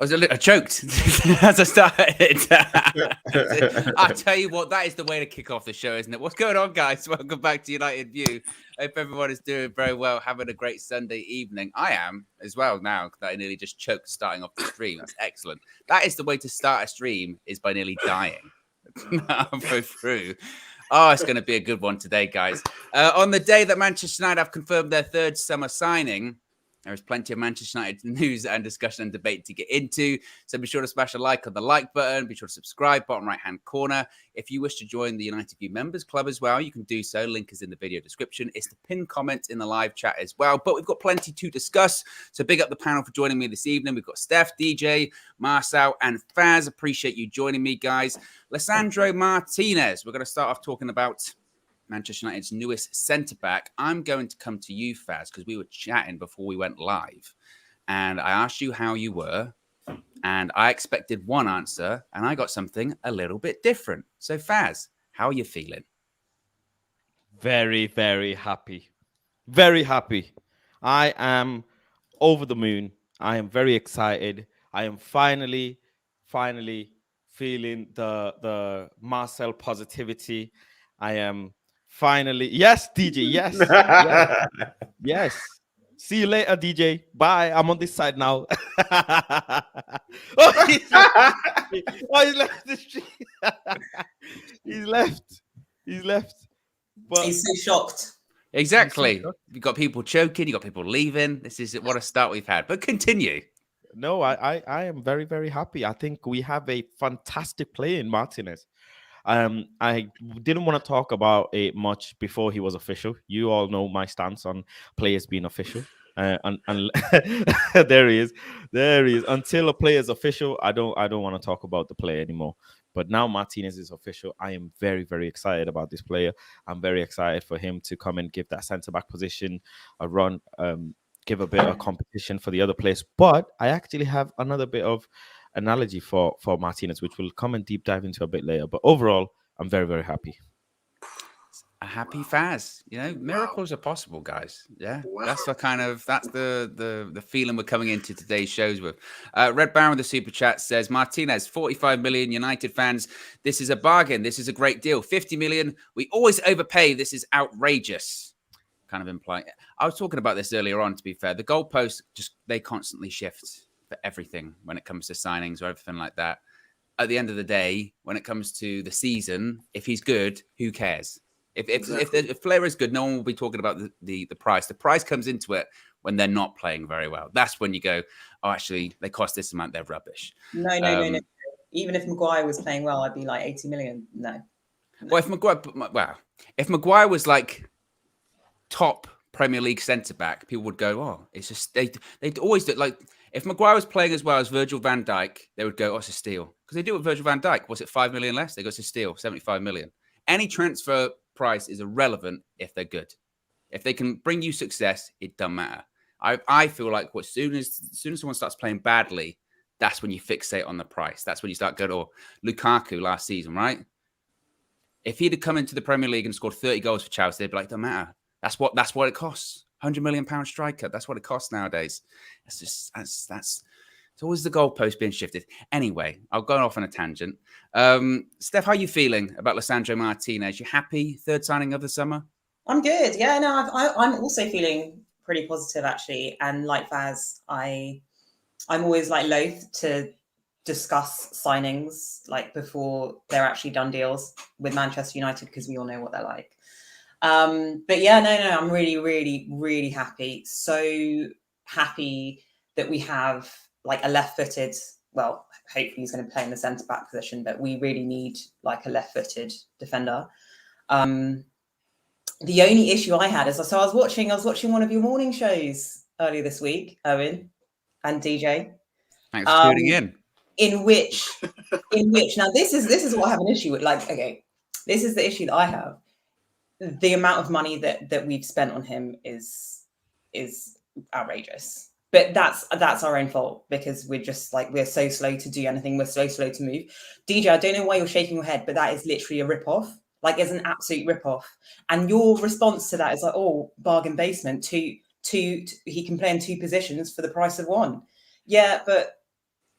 I choked as I started. I tell you what, that is the way to kick off the show, isn't it? What's going on, guys? Welcome back to United View. Hope everyone is doing very well, having a great Sunday evening. I am as well now that I nearly just choked starting off the stream. That's excellent. That is the way to start a stream, is by nearly dying. Halfway through. Oh, it's going to be a good one today, guys. On the day that Manchester United have confirmed their third summer signing, there is plenty of Manchester United news and discussion and debate to get into. So be sure to smash a like on the like button. Be sure to subscribe, bottom right-hand corner. If you wish to join the United View Members Club as well, you can do so. Link is in the video description. It's the pinned comment in the live chat as well. But we've got plenty to discuss. So big up the panel for joining me this evening. We've got Steph, DJ, Marcel, and Faz. Appreciate you joining me, guys. Lisandro Martinez. We're going to start off talking about Manchester United's newest centre-back. I'm going to come to you, Faz, because we were chatting before we went live. And I asked you how you were. And I expected one answer. And I got something a little bit different. So, Faz, how are you feeling? Very, very happy. Very happy. I am over the moon. I am very excited. I am finally feeling the Marcel positivity. I am finally, yes, DJ, yes, yes, yes. See you later, DJ. Bye. I'm on this side now. He's left the street. He's left. But he's so shocked. Exactly. You've got people choking. You've got people leaving. This is what a start we've had. But continue. No, I am very, very happy. I think we have a fantastic player in Martinez. I didn't want to talk about it much before he was official. You all know my stance on players being official. And there he is. Until a player is official, I don't want to talk about the player anymore. But now Martinez is official. I am very, very excited about this player. I'm very excited for him to come and give that centre-back position a run, give a bit of competition for the other players. But I actually have another bit of analogy for Martinez, which we'll come and deep dive into a bit later. But overall, I'm very, very happy. A happy Faz. You know, miracles are possible, guys. Yeah, that's the feeling we're coming into today's shows with. Red Baron with the super chat says, Martinez, 45 million United fans. This is a bargain. This is a great deal. 50 million. We always overpay. This is outrageous. Kind of implying. I was talking about this earlier on, to be fair. The goalposts, they constantly shift for everything when it comes to signings or everything like that. At the end of the day, when it comes to the season, if he's good, who cares? If the player is good, no one will be talking about the price. The price comes into it when they're not playing very well. That's when you go, oh, actually, they cost this amount, they're rubbish. No. Even if Maguire was playing well, I'd be like 80 million. No. Well, if Maguire was like top Premier League centre-back, people would go, oh, it's just, they'd always do, like, if Maguire was playing as well as Virgil van Dijk, they would go, oh, it's a steal. Because they do it with Virgil van Dijk. Was it 5 million less? They go, it's a steal, 75 million. Any transfer price is irrelevant if they're good. If they can bring you success, it doesn't matter. I feel like as soon as someone starts playing badly, that's when you fixate on the price. That's when you start going, oh, Lukaku last season, right? If he'd have come into the Premier League and scored 30 goals for Chelsea, they'd be like, doesn't matter. That's what it costs. £100 million striker. That's what it costs nowadays. That's it's always the goalpost being shifted. Anyway, I'll go off on a tangent. Steph, how are you feeling about Lisandro Martinez? You happy? Third signing of the summer? I'm good. Yeah, no, I'm also feeling pretty positive actually. And like Faz, I'm always like loath to discuss signings like before they're actually done deals with Manchester United because we all know what they're like. But yeah, no, I'm really, really, really happy. So happy that we have like a left-footed, well, hopefully he's going to play in the centre-back position, but we really need like a left-footed defender. The only issue I had is, so I was watching one of your morning shows earlier this week, Owen and DJ. Thanks for tuning in. In which now this is what I have an issue with. Like, okay, this is the issue that I have. The amount of money that we've spent on him is outrageous. But that's our own fault because we're so slow to do anything. We're so slow to move. DJ, I don't know why you're shaking your head, but that is literally a rip-off. Like, it's an absolute rip-off. And your response to that is like, oh, bargain basement. He can play in two positions for the price of one. Yeah, but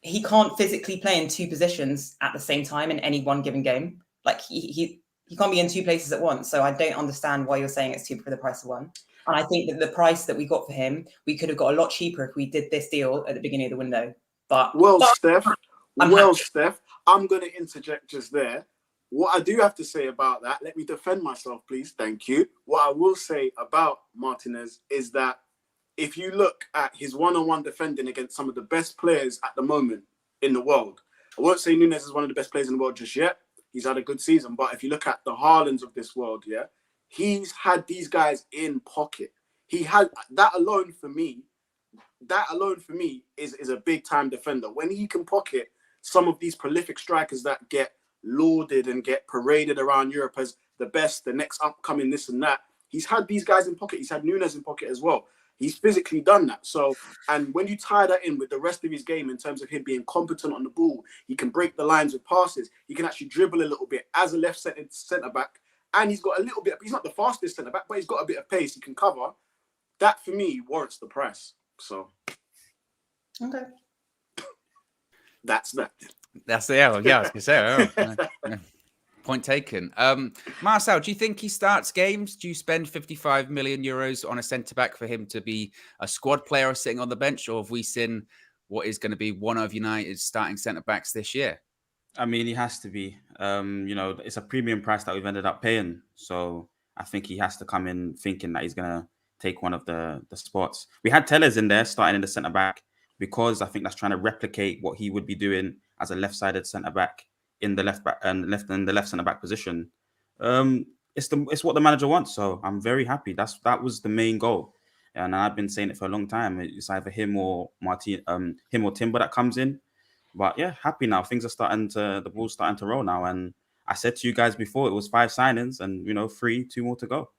he can't physically play in two positions at the same time in any one given game. Like he can't be in two places at once. So I don't understand why you're saying it's cheaper for the price of one. And I think that the price that we got for him, we could have got a lot cheaper if we did this deal at the beginning of the window. But Steph, happy. Steph, I'm going to interject just there. What I do have to say about that, let me defend myself, please. Thank you. What I will say about Martinez is that if you look at his one-on-one defending against some of the best players at the moment in the world, I won't say Núñez is one of the best players in the world just yet. He's had a good season. But if you look at the Haalands of this world, yeah, he's had these guys in pocket. He had that alone for me is a big-time defender. When he can pocket some of these prolific strikers that get lauded and get paraded around Europe as the best, the next upcoming this and that, he's had these guys in pocket. He's had Núñez in pocket as well. He's physically done that. So, and when you tie that in with the rest of his game in terms of him being competent on the ball, he can break the lines with passes. He can actually dribble a little bit as a left-sided centre-back. And he's got a little bit, he's not the fastest centre-back, but he's got a bit of pace he can cover. That, for me, warrants the price. So, Okay. That's that. That's the I was going to say. Point taken. Marcel, do you think he starts games? Do you spend 55 million euros on a centre-back for him to be a squad player sitting on the bench? Or have we seen what is going to be one of United's starting centre-backs this year? I mean, he has to be. It's a premium price that we've ended up paying. So I think he has to come in thinking that he's going to take one of the spots. We had Tellez in there starting in the centre-back because I think that's trying to replicate what he would be doing as a left-sided centre-back in the left centre-back position. It's what the manager wants. So I'm very happy. That was the main goal. And I've been saying it for a long time. It's either him or Timber that comes in. But yeah, happy now. The ball's starting to roll now. And I said to you guys before, it was 5 signings and 2 more to go.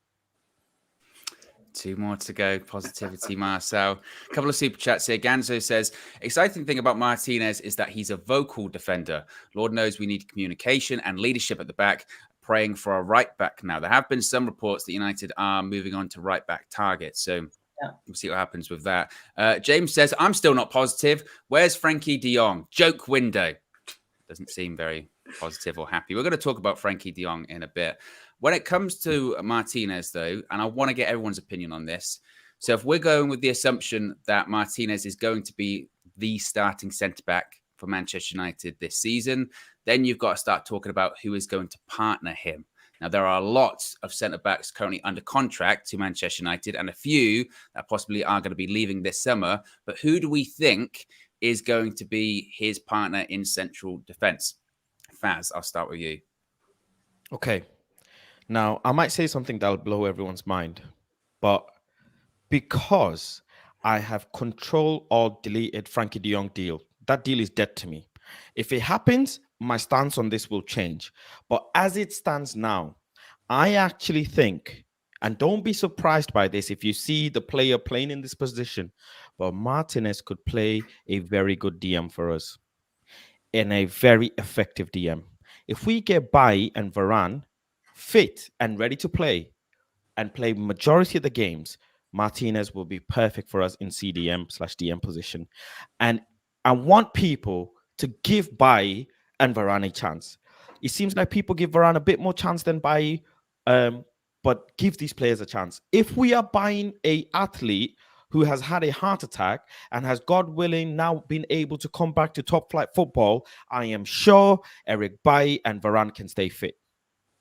2 more to go. Positivity, Marcel. A couple of super chats here. Ganzo says, exciting thing about Martinez is that he's a vocal defender. Lord knows we need communication and leadership at the back. Praying for a right back now. There have been some reports that United are moving on to right back targets. So we'll see what happens with that. James says, I'm still not positive. Where's Frankie Diong? Joke window. Doesn't seem very positive or happy. We're going to talk about Frankie Diong in a bit. When it comes to Martinez, though, and I want to get everyone's opinion on this. So if we're going with the assumption that Martinez is going to be the starting centre-back for Manchester United this season, then you've got to start talking about who is going to partner him. Now, there are lots of centre-backs currently under contract to Manchester United and a few that possibly are going to be leaving this summer. But who do we think is going to be his partner in central defence? Faz, I'll start with you. Okay. Now, I might say something that'll blow everyone's mind, but because I have control or deleted Frankie Diong deal, that deal is dead to me. If it happens, my stance on this will change. But as it stands now, I actually think, and don't be surprised by this if you see the player playing in this position, but Martinez could play a very good DM for us and a very effective DM. If we get Bailly and Varane fit and ready to play and play majority of the games, Martinez will be perfect for us in CDM/DM position. And I want people to give Bailly and Varane a chance. It seems like people give Varane a bit more chance than Bailly, but give these players a chance. If we are buying an athlete who has had a heart attack and has, God willing, now been able to come back to top flight football, I am sure Eric Bailly and Varane can stay fit.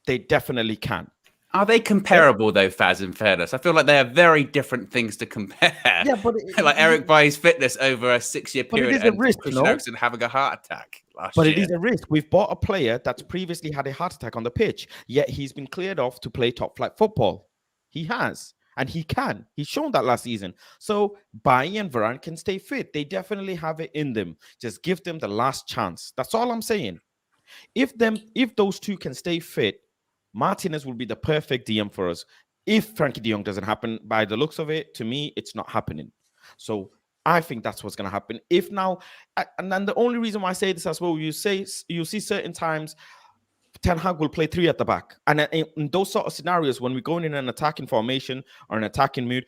They definitely can. Are they comparable, though, Faz, in fairness? I feel like they are very different things to compare. Yeah, but like Eric Bailly's fitness over a 6-year period and Christian Erickson having a heart attack last year. But it is a risk. We've bought a player that's previously had a heart attack on the pitch, yet he's been cleared off to play top flight football. He has, and he can. He's shown that last season. So Bailly and Varane can stay fit. They definitely have it in them. Just give them the last chance. That's all I'm saying. If those two can stay fit, Martinez will be the perfect DM for us. If Frankie Diong doesn't happen, by the looks of it, to me, it's not happening. So I think that's what's going to happen. If now, and then the only reason why I say this as well, you see certain times Ten Hag will play 3 at the back. And in those sort of scenarios, when we're going in an attacking formation or an attacking mood,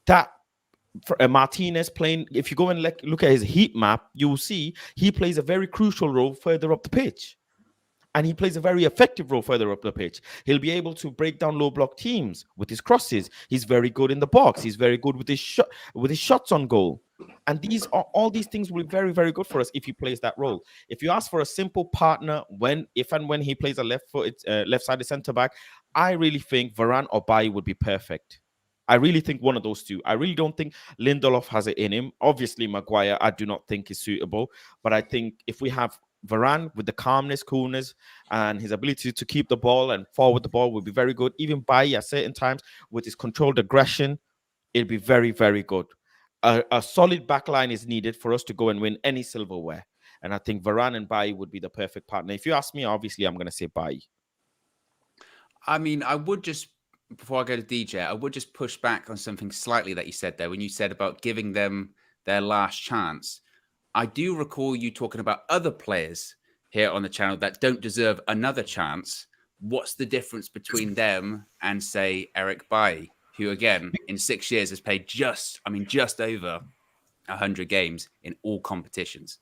that Martinez playing. If you go and look at his heat map, you will see he plays a very crucial role further up the pitch. And he plays a very effective role further up the pitch. He'll be able to break down low block teams with his crosses. He's very good in the box. He's very good with his shots on goal. And all these things will be very, very good for us if he plays that role. If you ask for a simple partner if and when he plays a left-sided centre back, I really think Varane or Bailly would be perfect. I really think one of those two. I really don't think Lindelof has it in him. Obviously, Maguire, I do not think is suitable. But I think if we have Varane with the calmness, coolness, and his ability to keep the ball and forward the ball would be very good. Even Bailly at certain times with his controlled aggression, it'll be very, very good. A solid backline is needed for us to go and win any silverware. And I think Varane and Bailly would be the perfect partner. If you ask me, obviously, I'm going to say Bailly. I mean, before I go to DJ, I would just push back on something slightly that you said there when you said about giving them their last chance. I do recall you talking about other players here on the channel that don't deserve another chance. What's the difference between them and, say, Eric Bailly, who, again, in 6 years has played just over 100 games in all competitions?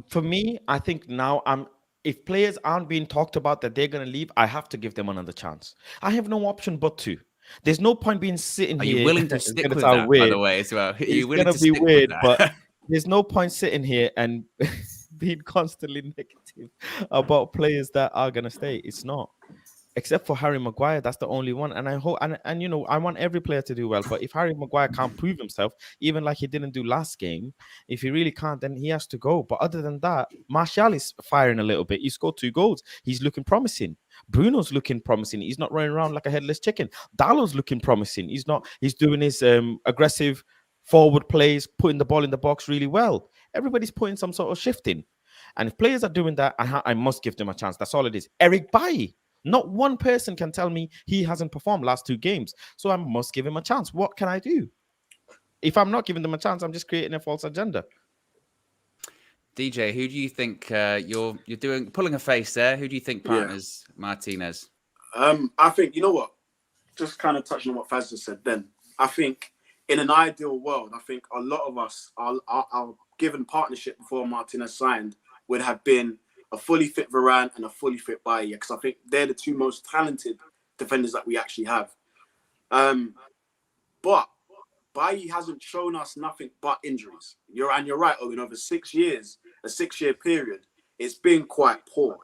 For me, I think now if players aren't being talked about that they're going to leave, I have to give them another chance. I have no option but to. There's no point being sitting here. Are you willing to stick with that, by the way, as well? Are you willing to stick with that? But there's no point sitting here and being constantly negative about players that are going to stay. It's not. Except for Harry Maguire, that's the only one. And I hope, and you know, I want every player to do well. But if Harry Maguire can't prove himself, even like he didn't do last game, if he really can't, then he has to go. But other than that, Marcel is firing a little bit. He scored 2 goals. He's looking promising. Bruno's looking promising. He's not running around like a headless chicken. Dalo's looking promising. He's doing his aggressive forward plays, putting the ball in the box really well. Everybody's putting some sort of shift in. And if players are doing that, I must give them a chance. That's all it is. Eric Bailly. Not one person can tell me he hasn't performed last 2 games. So I must give him a chance. What can I do? If I'm not giving them a chance, I'm just creating a false agenda. DJ, who do you think you're pulling a face there? Who do you think partners Martinez? I think, you know what? Just kind of touching on what Faz just said then. I think in an ideal world, I think a lot of us, our given partnership before Martinez signed would have been a fully fit Varane and a fully fit Bailly, because I think they're the 2 most talented defenders that we actually have. But Bailly hasn't shown us nothing but injuries. You're right, Owen. Over 6 years, a 6-year period, it's been quite poor.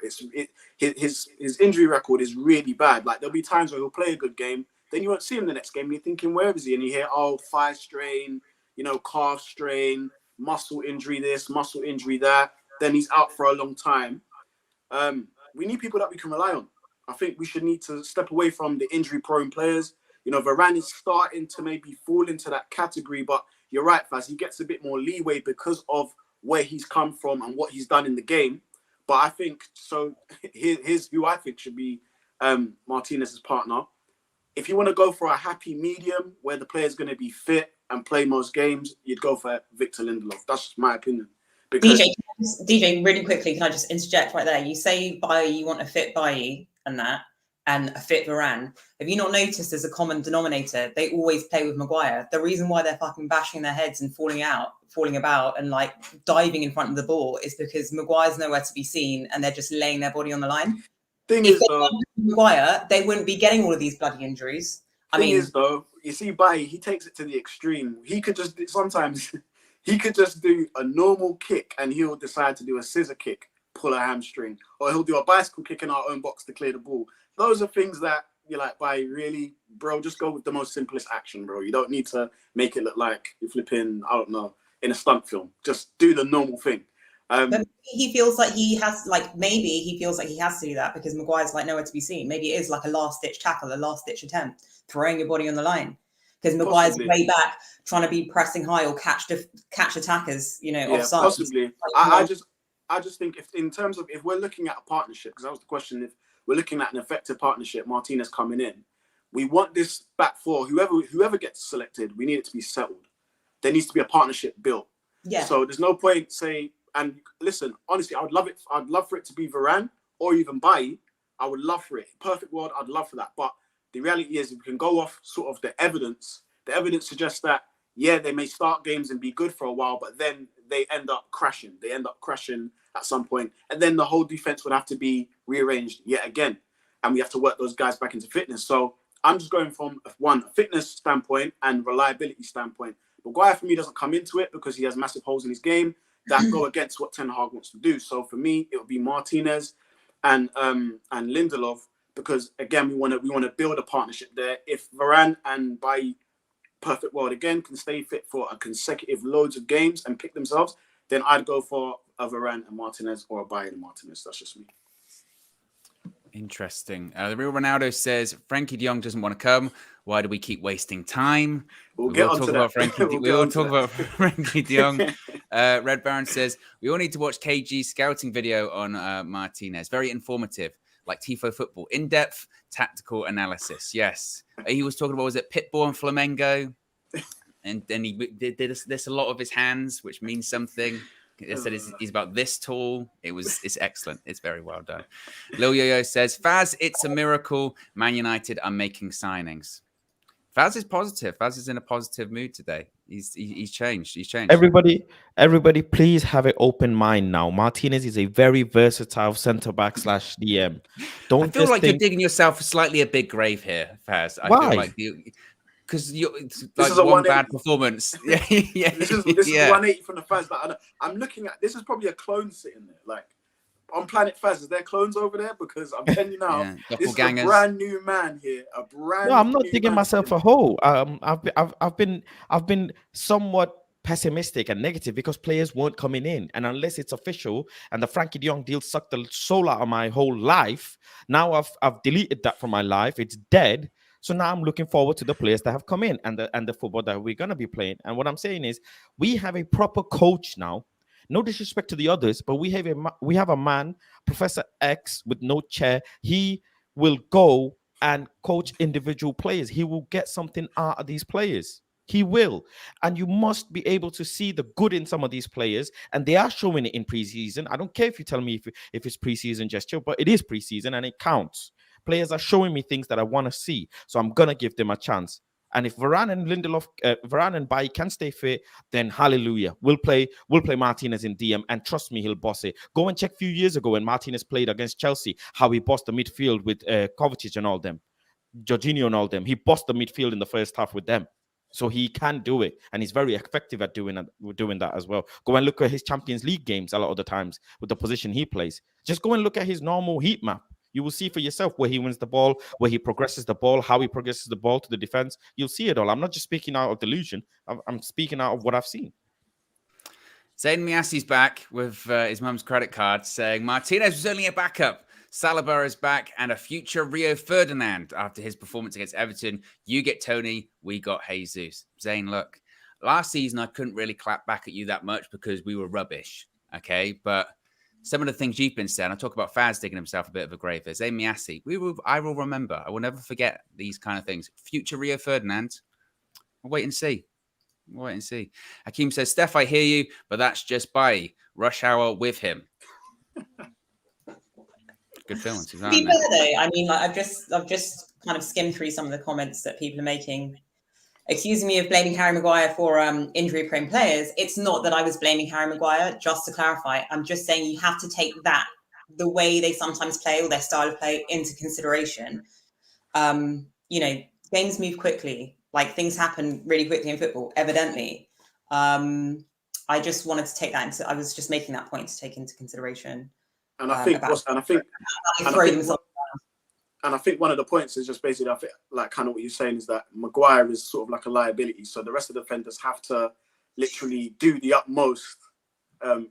His injury record is really bad. Like, there'll be times where he'll play a good game, then you won't see him the next game. And you're thinking, where is he? And you hear, thigh strain, calf strain, muscle injury this, muscle injury that. Then he's out for a long time. We need people that we can rely on. I think we should need to step away from the injury-prone players. Varane is starting to maybe fall into that category, but you're right, Faz. He gets a bit more leeway because of where he's come from and what he's done in the game. But I think, so here's who I think should be Martinez's partner. If you want to go for a happy medium where the player's going to be fit and play most games, you'd go for Victor Lindelof. That's my opinion. Because DJ, really quickly, can I just interject right there? You say Bailly, you want a fit Bailly and a fit Varane. Have you not noticed there's a common denominator? They always play with Maguire. The reason why they're fucking bashing their heads and falling about and like diving in front of the ball is because Maguire's nowhere to be seen and they're just laying their body on the line. If they weren't Maguire, they wouldn't be getting all of these bloody injuries. Thing is, you see Bailly, he takes it to the extreme. He could just sometimes he could just do a normal kick and he'll decide to do a scissor kick, pull a hamstring, or he'll do a bicycle kick in our own box to clear the ball. Those are things that you're like, Bailly, really, bro, just go with the most simplest action, bro. You don't need to make it look like you're flipping, I don't know, in a stunt film. Just do the normal thing. But he feels like maybe he feels like he has to do that because Maguire's like nowhere to be seen. Maybe it is like a last-ditch tackle, a last-ditch attempt, throwing your body on the line. Because Maguire's way back trying to be pressing high or catch attackers, offside. Possibly. I just think if we're looking at a partnership, because that was the question, if we're looking at an effective partnership, Martinez coming in, we want this back four, whoever gets selected, we need it to be settled. There needs to be a partnership built. Yeah. So there's no point and listen, honestly, I'd love for it to be Varane or even Bailly. I would love for it. Perfect world, I'd love for that. But the reality is, if we can go off sort of the evidence suggests that yeah, they may start games and be good for a while, but then they end up crashing. They end up crashing at some point, and then the whole defense would have to be rearranged yet again, and we have to work those guys back into fitness. So I'm just going from a fitness standpoint and reliability standpoint. Maguire for me doesn't come into it because he has massive holes in his game that go against what Ten Hag wants to do. So for me, it would be Martinez and Lindelof, because again we want to build a partnership there. If Varane and Bailly, perfect world again, can stay fit for a consecutive loads of games and pick themselves, then I'd go for a Varane and Martinez or a Bailly and Martinez. That's just me. Interesting. The real Ronaldo says Frankie Diong doesn't want to come. Why do we keep wasting time? We'll talk about Frankie. We will talk about Frankie Diong. Red Baron says we all need to watch KG's scouting video on Martinez. Very informative, like Tifo football, in-depth tactical analysis. Yes, he was talking about, was it Pitbull and Flamengo, and then he did this a lot of his hands, which means something. It said he's about this tall. It's excellent. It's very well done. Lil Yo-Yo says, Faz, it's a miracle. Man United are making signings. Faz is positive. Faz is in a positive mood today. He's changed. He's changed. Everybody, please have an open mind now. Martinez is a very versatile centre-back / DM. I feel like you're digging yourself slightly a big grave here, Faz. I Why? feel like because it's like one bad performance. This is 180 from the Faz. Like, I'm looking at this is probably a clone sitting there. Like on Planet Faz, is there clones over there? Because I'm telling you now, this is a brand new man here. No, I'm not digging myself a hole. I've been somewhat pessimistic and negative because players weren't coming in, and unless it's official and the Frankie Diong deal sucked the soul out of my whole life, now I've deleted that from my life. It's dead. So now I'm looking forward to the players that have come in and the football that we're going to be playing. And what I'm saying is we have a proper coach now. No disrespect to the others, but we have a man, Professor X, with no chair. He will go and coach individual players. He will get something out of these players. He will. And you must be able to see the good in some of these players. And they are showing it in preseason. I don't care if you tell me if it's preseason gesture, but it is preseason and it counts. Players are showing me things that I want to see. So I'm going to give them a chance. And if Varane and Lindelof, Varane and Bailly can stay fit, then hallelujah. We'll play Martinez in DM, and trust me, he'll boss it. Go and check a few years ago when Martinez played against Chelsea, how he bossed the midfield with Kovacic and all them, Jorginho and all them. He bossed the midfield in the first half with them. So he can do it, and he's very effective at doing that as well. Go and look at his Champions League games a lot of the times with the position he plays. Just go and look at his normal heat map. You will see for yourself where he wins the ball, where he progresses the ball, how he progresses the ball to the defense. You'll see it all. I'm not just speaking out of delusion. I'm speaking out of what I've seen. Zayn Miasi's back with his mum's credit card saying Martinez was only a backup. Saliba is back and a future Rio Ferdinand after his performance against Everton. You get Tony, we got Jesus. Zayn, look, last season I couldn't really clap back at you that much because we were rubbish, okay? But some of the things you've been saying, I talk about Faz digging himself a bit of a grave there. Zayn Miasi, I will remember. I will never forget these kind of things. Future Rio Ferdinand, we'll wait and see. Hakeem says, Steph, I hear you, but that's just by rush hour with him. Good feelings. To be fair, though, I mean, like, I've just kind of skimmed through some of the comments that people are making, accusing me of blaming Harry Maguire for injury-prone players. It's not that I was blaming Harry Maguire, just to clarify. I'm just saying you have to take the way they sometimes play or their style of play into consideration. Games move quickly. Like, things happen really quickly in football, evidently. I just wanted to take that I was just making that point to take into consideration. And I think one of the points is just basically, I think, like kind of what you're saying is that Maguire is sort of like a liability. So the rest of the defenders have to literally do the utmost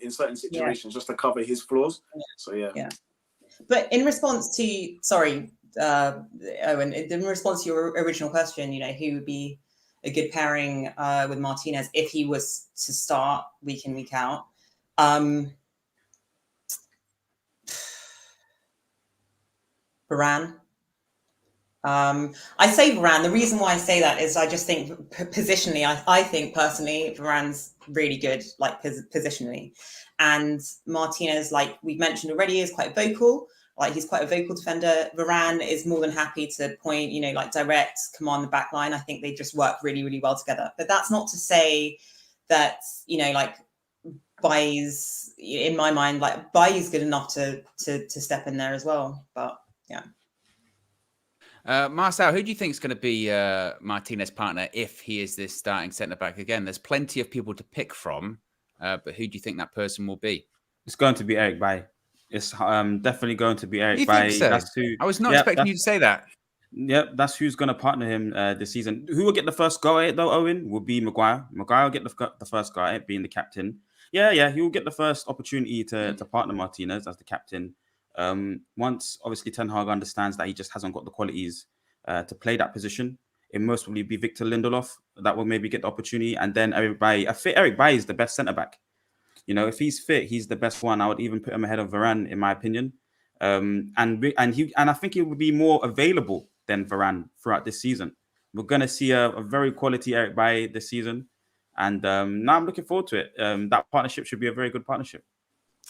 in certain situations just to cover his flaws. Yeah. So yeah. But in response to, Owen, in response to your original question, who would be a good pairing with Martinez if he was to start week in, week out? Varane. I say Varane. The reason why I say that is I just think positionally, I think personally, Varane's really good, like positionally. And Martinez, like we've mentioned already, is quite vocal. Like he's quite a vocal defender. Varane is more than happy to point, like direct, command the back line. I think they just work really, really well together. But that's not to say that, like Bailly's, in my mind, like Bailly's good enough to step in there as well. But yeah. Marcel, who do you think is going to be Martinez's partner if he is this starting centre-back again? There's plenty of people to pick from, but who do you think that person will be? It's going to be Eric Bailly. It's definitely going to be Eric You Bailly. think so? That's who, I was not expecting you to say that. Yep, that's who's going to partner him this season. Who will get the first go at it, though, Owen? Will be Maguire. Maguire will get the first go at it, being the captain. Yeah, he will get the first opportunity to partner Martinez as the captain. Once, obviously, Ten Hag understands that he just hasn't got the qualities to play that position, it most probably be Victor Lindelof that will maybe get the opportunity. And then Eric Bailly. I think Eric Bailly is the best centre-back. If he's fit, he's the best one. I would even put him ahead of Varane, in my opinion. And I think he would be more available than Varane throughout this season. We're going to see a very quality Eric Bailly this season. And now I'm looking forward to it. That partnership should be a very good partnership.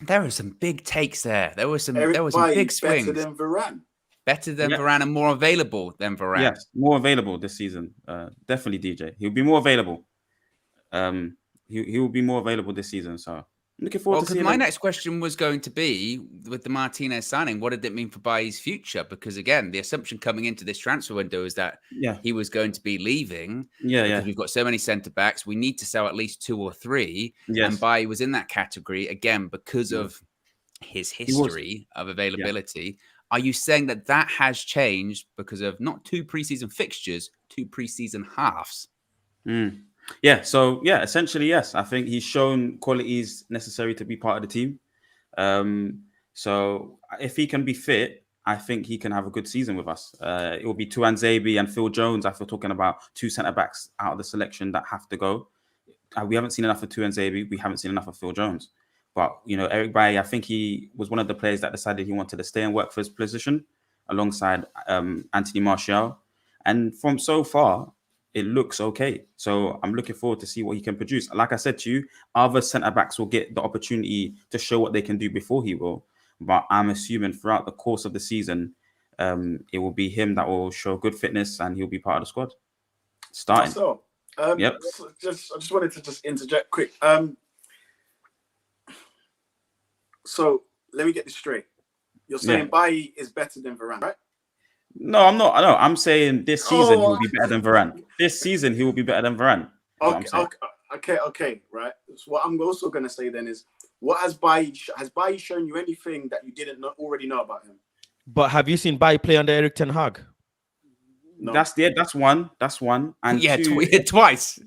There were some big takes there. There were some Bailly big swings. better than Varane. Better than Varane and more available than Varane. Yes, more available this season. Definitely, DJ. He'll be more available. He will be more available this season. So I'm looking forward to seeing my next question was going to be, with the Martinez signing, what did it mean for Bailly's future? Because again, the assumption coming into this transfer window is that he was going to be leaving. Because we've got so many centre backs. We need to sell at least 2 or 3. Yes. And Bailly was in that category again because of his history of availability. Are you saying that has changed because of not 2 preseason fixtures, 2 preseason halves? Yeah, so essentially, yes. I think he's shown qualities necessary to be part of the team. So if he can be fit, I think he can have a good season with us. It will be Tuanzebe and Phil Jones. If we're talking about 2 centre-backs out of the selection that have to go. We haven't seen enough of Tuanzebe. We haven't seen enough of Phil Jones. But, Eric Bailly, I think he was one of the players that decided he wanted to stay and work for his position alongside Anthony Martial. And from so far, it looks okay. So I'm looking forward to see what he can produce. Like I said to you, other centre-backs will get the opportunity to show what they can do before he will. But I'm assuming throughout the course of the season, it will be him that will show good fitness and he'll be part of the squad. Starting. So, I just wanted to interject quick. So let me get this straight. You're saying Bailly is better than Varane, right? No, I'm not. No, I'm saying this season he will be better than Varane. This season he will be better than Varane. Okay, right. So what I'm also going to say then is, what has Bailly shown you anything that you didn't already know about him? But have you seen Bailly play under Eric Ten Hag? No. That's one. And twice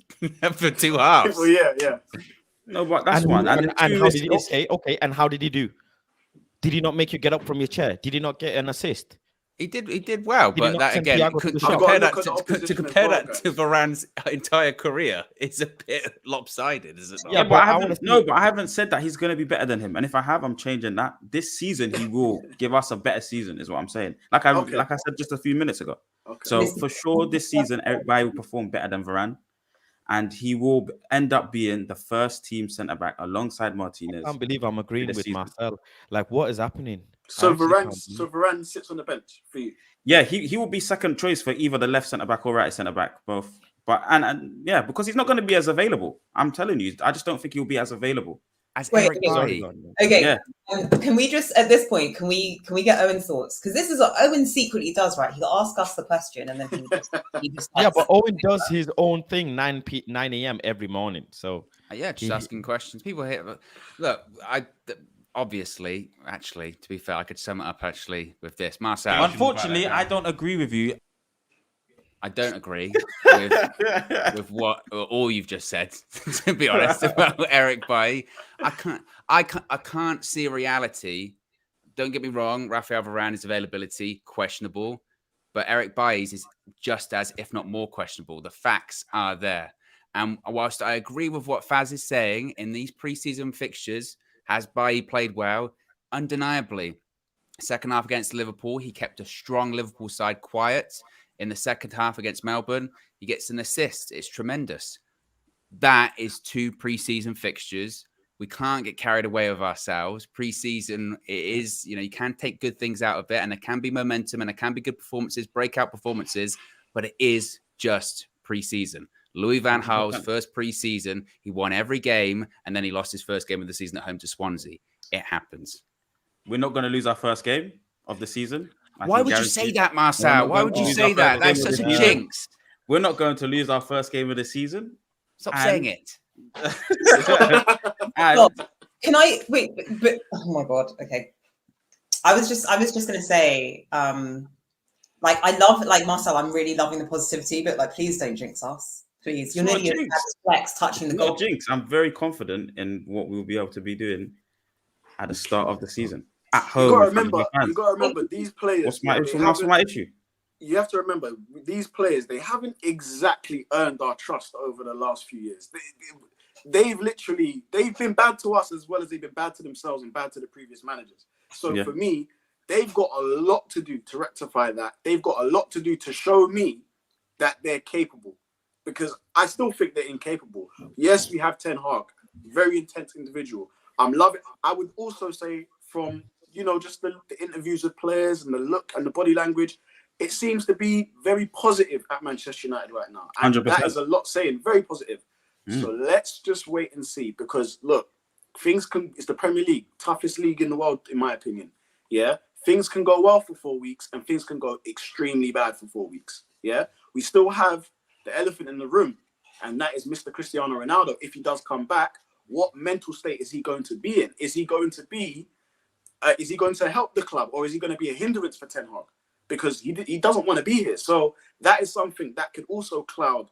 for 2 halves. Well, yeah. No, but that's one. And how did he? Okay. And how did he do? Did he not make you get up from your chair? Did he not get an assist? He did well, but that again, to compare that to Varane's entire career, it's a bit lopsided, is it not? Yeah, but I haven't said that he's going to be better than him. And if I have, I'm changing that. This season, he will give us a better season, is what I'm saying. Like I said just a few minutes ago. Okay. So for sure, this season, Eric Bailly will perform better than Varane. And he will end up being the first team centre-back alongside Martinez. I can't believe I'm agreeing with Marcel. Like, what is happening? So Varane sits on the bench for you? Yeah, he will be second choice for either the left centre-back or right centre-back, both. But and because he's not going to be as available. I'm telling you, I just don't think he'll be as available. Okay. Yeah. Can we just, at this point, can we get Owen's thoughts? Because this is what Owen secretly does, right? He'll ask us the question and then he just but Owen does his own thing 9 a.m. every morning. So just asking questions. People here, look, obviously, actually, to be fair, I could sum it up actually with this. Marcel. Unfortunately, I don't agree with you. I don't agree with what all you've just said, to be honest, about Eric Bailly. I can't see a reality. Don't get me wrong, Rafael Varane's availability questionable, but Eric Bailly's is just as, if not more, questionable. The facts are there. And whilst I agree with what Faz is saying, in these preseason fixtures, has Bailly played well? Undeniably. Second half against Liverpool, he kept a strong Liverpool side quiet. In the second half against Melbourne, he gets an assist. It's tremendous. That is 2 preseason fixtures We can't get carried away with ourselves. Pre-season, it is, you can take good things out of it, and there can be momentum, and there can be good performances, breakout performances, but it is just pre-season. Louis van Gaal's first pre-season, he won every game, and then he lost his first game of the season at home to Swansea. It happens. We're not going to lose our first game of the season. Why would you say that, Marcel? Why would you say that? That's such a jinx. We're not going to lose our first game of the season. Stop saying it. Can I wait? But oh my god. Okay. I was just going to say, like, I love, like, Marcel, I'm really loving the positivity, but like, please don't jinx us. Please. You're nearly at flex touching the goal. Jinx. I'm very confident in what we'll be able to be doing at the start of the season. At home. You got to remember these players. What's my issue? You have to remember these players, they haven't exactly earned our trust over the last few years. They've been bad to us as well as they've been bad to themselves and bad to the previous managers. So for me, they've got a lot to do to rectify that. They've got a lot to do to show me that they're capable, because I still think they're incapable. Yes, we have Ten Hag, very intense individual. I'm loving. I would also say from, just the interviews with players and the look and the body language, it seems to be very positive at Manchester United right now. And 100%. that is a lot saying, very positive. So let's just wait and see, because look, it's the Premier League, toughest league in the world, in my opinion. Yeah. Things can go well for 4 weeks and things can go extremely bad for 4 weeks. Yeah. We still have the elephant in the room, and that is Mr. Cristiano Ronaldo. If he does come back, what mental state is he going to be in? Is he going to help the club, or is he going to be a hindrance for Ten Hag? Because he doesn't want to be here. So that is something that could also cloud,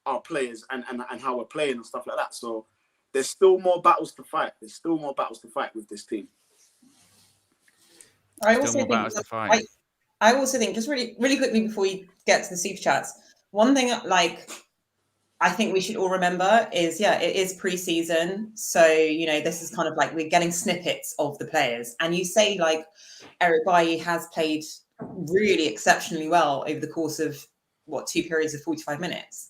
our players and how we're playing and stuff like that. So there's still more battles to fight. There's still more battles to fight with this team. I also think just really, really quickly before we get to the super chats, one thing like I think we should all remember is, it is pre-season. So, this is kind of like we're getting snippets of the players. And you say like Eric Bailly has played really exceptionally well over the course of 2 periods of 45 minutes.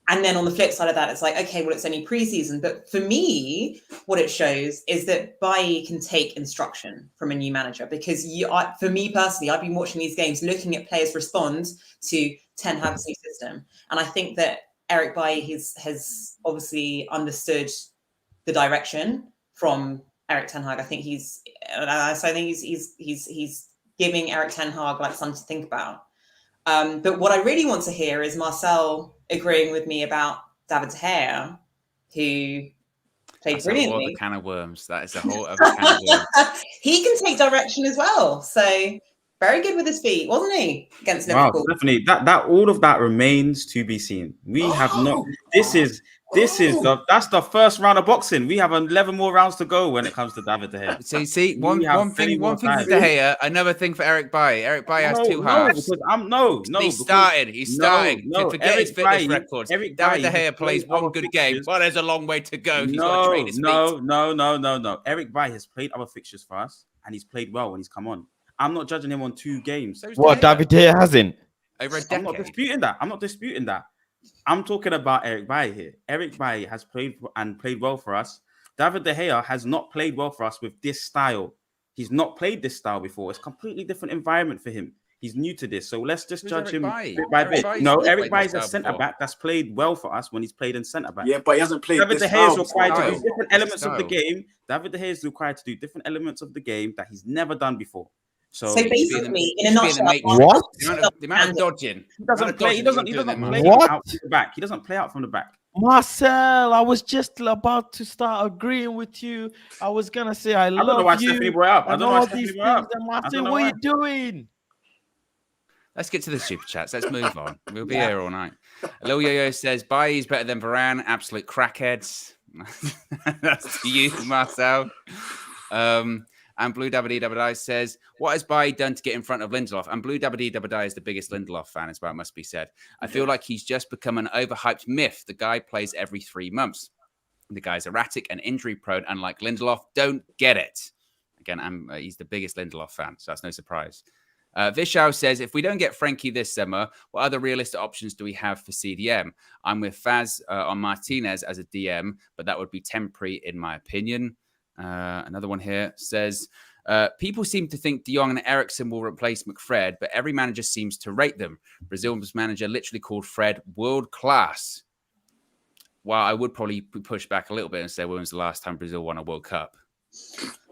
And then on the flip side of that, it's like, okay, well, it's only pre-season. But for me, what it shows is that Bailly can take instruction from a new manager, because for me personally, I've been watching these games, looking at players respond to Ten Hag's new system. And I think that Eric Bailly has obviously understood the direction from Eric Ten Hag. I think he's giving Eric Ten Hag like something to think about. But what I really want to hear is Marcel agreeing with me about David De Gea, who played brilliantly. That's a whole other can of worms. That is a whole other can of worms. He can take direction as well. So very good with his feet, wasn't he? Against Liverpool. Wow, definitely. That all of that remains to be seen. We have not. That's the first round of boxing. We have 11 more rounds to go when it comes to David De Gea. So you see, one thing for De Gea, another thing for Eric Bailly. Eric Bailly has 2 halves. He's starting. Forget his fitness records. David De Gea plays one good game. Well, there's a long way to go. He's got to train his feet. No. Eric Bailly has played other fixtures for us, and he's played well when he's come on. I'm not judging him on 2 games. What, David De Gea hasn't? Over a decade. I'm not disputing that. I'm talking about Eric Bailly here. Eric Bailly has played well for us. David De Gea has not played well for us with this style. He's not played this style before. It's a completely different environment for him. He's new to this. So let's just judge him bit by bit. No, Eric Bailly is a centre-back that's played well for us when he's played in centre-back. Yeah, but he hasn't played David De Gea is required to do different elements of the game. David De Gea is required to do different elements of the game that he's never done before. So basically, in a nutshell, what? The amount of dodging. He doesn't play out from the back. He doesn't play out from the back. Marcel, I was just about to start agreeing with you. I was gonna say I love you. I don't know why Stephanie brought up. I don't know why Stephanie brought up. Marcel, what are you doing? Let's get to the super chats. Let's move on. We'll be here all night. Lil Yo-Yo says, Bailly's better than Varane. Absolute crackheads. That's to you, Marcel. And Blue Dabba Dabba says, what has Bailly done to get in front of Lindelof? And Blue Dabba Dabba is the biggest Lindelof fan, as well, it must be said. I feel like he's just become an overhyped myth. The guy plays every 3 months. The guy's erratic and injury prone, unlike Lindelof. Don't get it. Again, he's the biggest Lindelof fan, so that's no surprise. Vishal says, if we don't get Frankie this summer, what other realistic options do we have for CDM? I'm with Faz on Martinez as a DM, but that would be temporary in my opinion. Another one here says, people seem to think Diong and Erickson will replace McFred, but every manager seems to rate them. Brazil's manager literally called Fred world class. Well, I would probably push back a little bit and say, when was the last time Brazil won a World Cup?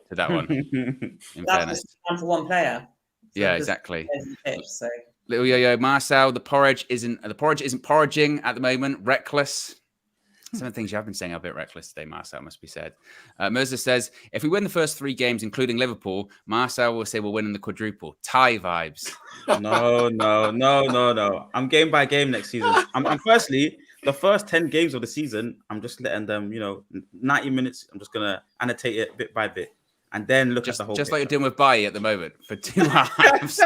To that one, in fairness. Just one for one player. So Yeah, exactly. Pitch, so. Little yo-yo, Marcel, the porridge isn't porridging at the moment. Reckless. Some of the things you have been saying are a bit reckless today, Marcel, must be said. Mirza says, if we win the first 3 games, including Liverpool, Marcel will say we're winning the quadruple. Tie vibes. No. I'm game by game next season. I'm firstly, the first 10 games of the season, I'm just letting them, 90 minutes. I'm just going to annotate it bit by bit. And then look at the whole Just picture. like you're doing with Bailly at the moment for 2 halves.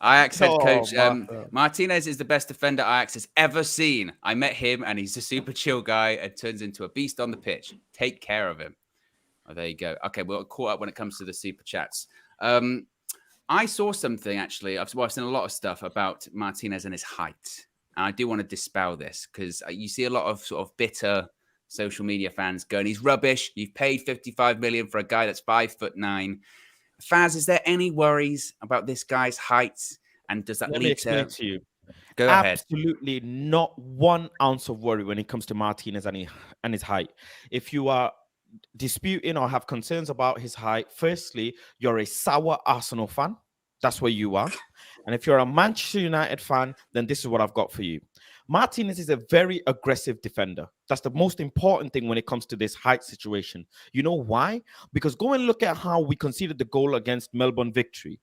Ajax head coach Martinez is the best defender Ajax has ever seen. I met him and he's a super chill guy and turns into a beast on the pitch. Take care of him. Oh, there you go. Okay, we're caught up when it comes to the super chats. I saw something actually. I've seen a lot of stuff about Martinez and his height. And I do want to dispel this because you see a lot of sort of bitter social media fans going, he's rubbish. You've paid 55 million for a guy that's 5'9". Faz, is there any worries about this guy's height? And does that lead to you? Go ahead. Absolutely not 1 ounce of worry when it comes to Martinez and his height. If you are disputing or have concerns about his height, firstly, you're a sour Arsenal fan. That's where you are. And if you're a Manchester United fan, then this is what I've got for you. Martinez is a very aggressive defender. That's the most important thing when it comes to this height situation. You know why? Because go and look at how we conceded the goal against Melbourne Victory.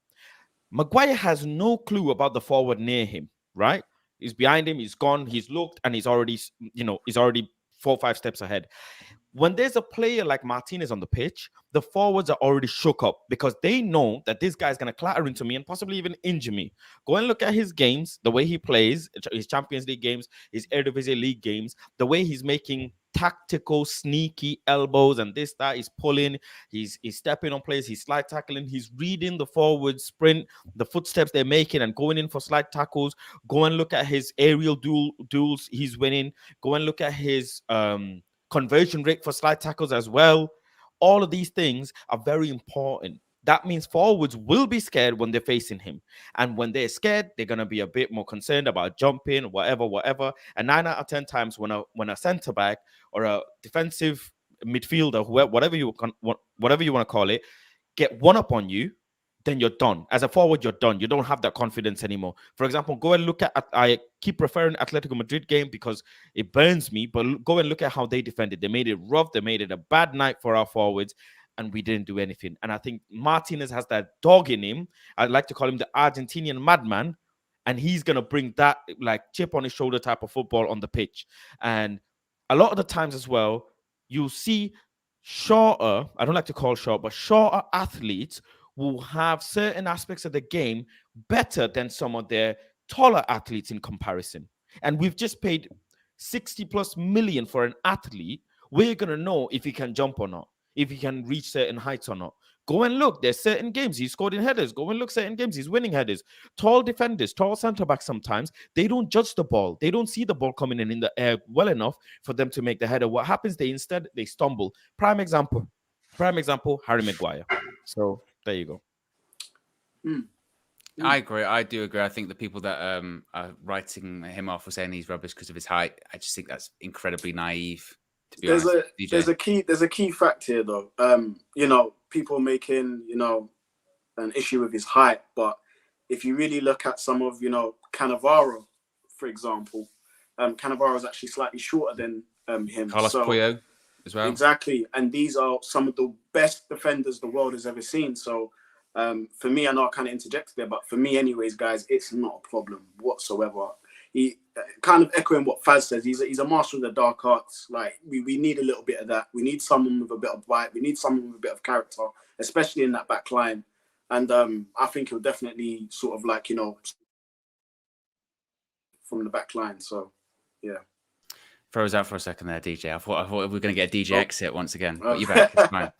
Maguire has no clue about the forward near him, right? He's behind him, he's gone, he's looked, and he's already 4 or 5 steps ahead. When there's a player like Martinez on the pitch, the forwards are already shook up because they know that this guy's going to clatter into me and possibly even injure me. Go and look at his games, the way he plays, his Champions League games, his Eredivisie League games, the way he's making tactical, sneaky elbows and this, that. He's pulling, he's stepping on players, he's slide tackling, he's reading the forward sprint, the footsteps they're making and going in for slide tackles. Go and look at his aerial duels he's winning. Go and look at his conversion rate for slide tackles as well. All of these things are very important. That means forwards will be scared when they're facing him. And when they're scared, they're going to be a bit more concerned about jumping, whatever. And 9 out of 10 times when a centre back or a defensive midfielder, whatever you want to call it, get one up on you, then you're done. As a forward, you're done. You don't have that confidence anymore. For example, go and look at, I keep referring Atletico Madrid game because it burns me, but go and look at how they defended. They made it rough. They made it a bad night for our forwards, and we didn't do anything. And I think Martinez has that dog in him. I'd like to call him the Argentinian madman, and he's going to bring that like chip on his shoulder type of football on the pitch. And a lot of the times as well, you'll see shorter, I don't like to call short, but shorter athletes will have certain aspects of the game better than some of their taller athletes in comparison. And we've just paid 60+ million for an athlete. We're going to know if he can jump or not, if he can reach certain heights or not. Go and look. There's certain games he's scored in headers. Go and look certain games he's winning headers. Tall defenders, tall centre-backs sometimes, they don't judge the ball. They don't see the ball coming in the air well enough for them to make the header. What happens? They stumble. Prime example, Harry Maguire. So there you go. I agree. I do agree. I think the people that are writing him off or saying he's rubbish because of his height, I just think that's incredibly naive. To be honest, there's a key fact here, though. People making an issue with his height, but if you really look at some of Cannavaro, for example, Cannavaro is actually slightly shorter than him. Carlos Puyo as well. Exactly, and these are some of the best defenders the world has ever seen. So. For me, I know I kind of interjected there, but for me anyways, guys, it's not a problem whatsoever. He kind of echoing what Faz says, he's a master of the dark arts. Like, we need a little bit of that. We need someone with a bit of bite. We need someone with a bit of character, especially in that back line. And I think he'll definitely sort of from the back line. So, yeah. Froze out for a second there, DJ. I thought we were going to get a DJ exit once again, but you're back. It's fine.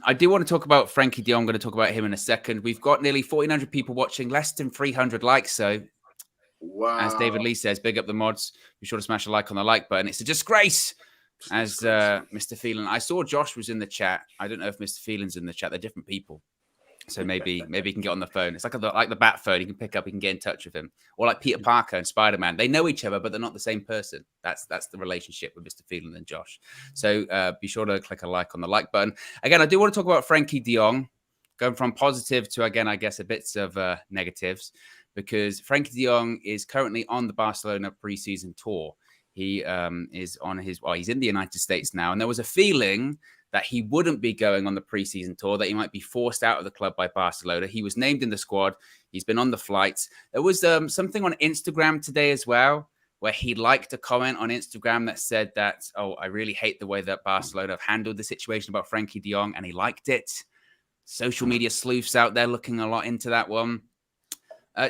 I do want to talk about Frankie Diong. I'm going to talk about him in a second. We've got nearly 1,400 people watching, less than 300 likes. So, as David Lee says, big up the mods. Be sure to smash a like on the like button. It's a disgrace, as Mr. Phelan. I saw Josh was in the chat. I don't know if Mr. Phelan's in the chat. They're different people. So maybe he can get on the phone. It's like the bat phone. You can pick up. You can get in touch with him. Or like Peter Parker and Spider-Man. They know each other, but they're not the same person. That's the relationship with Mr. Phelan and Josh. So be sure to click a like on the like button. Again, I do want to talk about Frankie Diong, going from positive to, again, I guess, a bit of negatives, because Frankie Diong is currently on the Barcelona preseason tour. He is on he's in the United States now, and there was a feeling that he wouldn't be going on the preseason tour, that he might be forced out of the club by Barcelona. He was named in the squad. He's been on the flights. There was something on Instagram today as well, where he liked a comment on Instagram that said that, I really hate the way that Barcelona have handled the situation about Frankie Diong, and he liked it. Social media sleuths out there looking a lot into that one.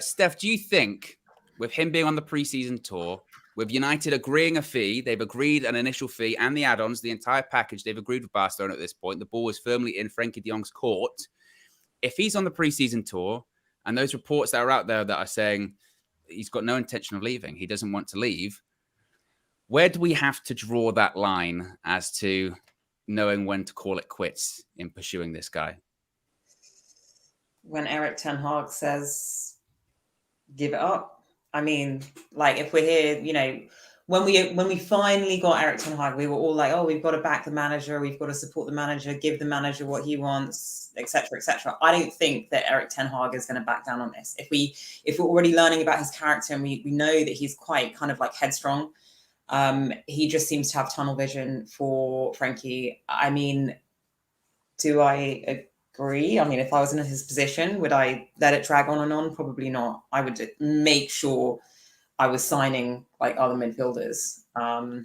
Steph, do you think, with him being on the preseason tour, with United agreeing a fee, they've agreed an initial fee and the add-ons, the entire package, they've agreed with Barcelona at this point. The ball is firmly in Frankie Diong's court. If he's on the preseason tour, and those reports that are out there that are saying he's got no intention of leaving, he doesn't want to leave, where do we have to draw that line as to knowing when to call it quits in pursuing this guy? When Eric Ten Hag says, give it up. I mean, like, if we're here, when we finally got Eric Ten Hag, we were all like, we've got to back the manager, we've got to support the manager, give the manager what he wants, etc., etc. I don't think that Eric Ten Hag is going to back down on this. If we're already learning about his character, and we know that he's quite kind of like headstrong, he just seems to have tunnel vision for Frankie. I mean, do I agree? I mean, if I was in his position, would I let it drag on and on? Probably not. I would make sure I was signing like other midfielders. But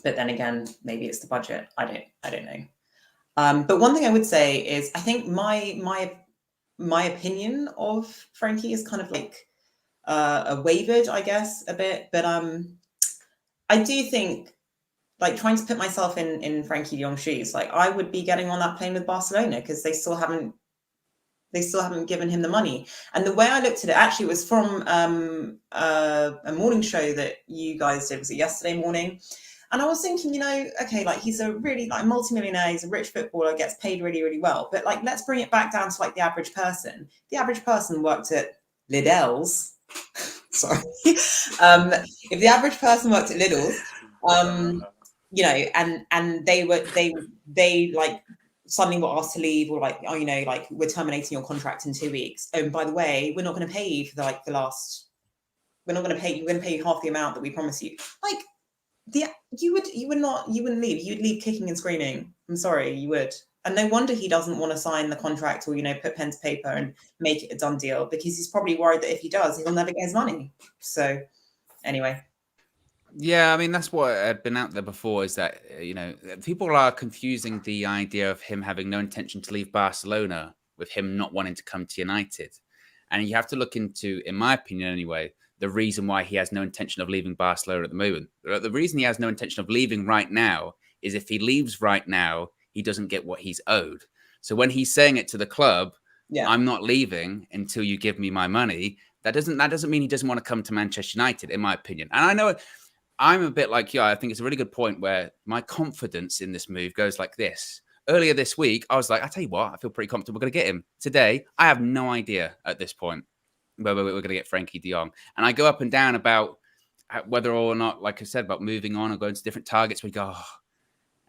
then again, maybe it's the budget. I don't know. But one thing I would say is, I think my opinion of Frankie is kind of like wavered, I guess, a bit. But I do think, like, trying to put myself in Frankie Diong's shoes, like, I would be getting on that plane with Barcelona because they still haven't given him the money. And the way I looked at it actually was from a morning show that you guys did. Was it yesterday morning? And I was thinking, okay, like, he's a really like multimillionaire, he's a rich footballer, gets paid really, really well. But like, let's bring it back down to like the average person. The average person worked at Lidl's. Sorry. If the average person worked at Lidl's, and they like suddenly were asked to leave, or like, like, we're terminating your contract in 2 weeks. And by the way, we're not going to pay you for we're not going to pay you. We're going to pay you half the amount that we promised you. Like, you wouldn't leave. You'd leave kicking and screaming. I'm sorry, you would. And no wonder he doesn't want to sign the contract or, put pen to paper and make it a done deal, because he's probably worried that if he does, he'll never get his money. So anyway. Yeah, I mean, that's what had been out there before, is that, people are confusing the idea of him having no intention to leave Barcelona with him not wanting to come to United. And you have to look into, in my opinion anyway, the reason why he has no intention of leaving Barcelona at the moment. The reason he has no intention of leaving right now is if he leaves right now, he doesn't get what he's owed. So when he's saying it to the club, I'm not leaving until you give me my money, that doesn't mean he doesn't want to come to Manchester United, in my opinion. And I know I'm a bit like you. I think it's a really good point where my confidence in this move goes like this. Earlier this week, I was like, I tell you what, I feel pretty confident we're going to get him. Today, I have no idea at this point whether we're going to get Frankie Diong. And I go up and down about whether or not, like I said, about moving on or going to different targets. We go,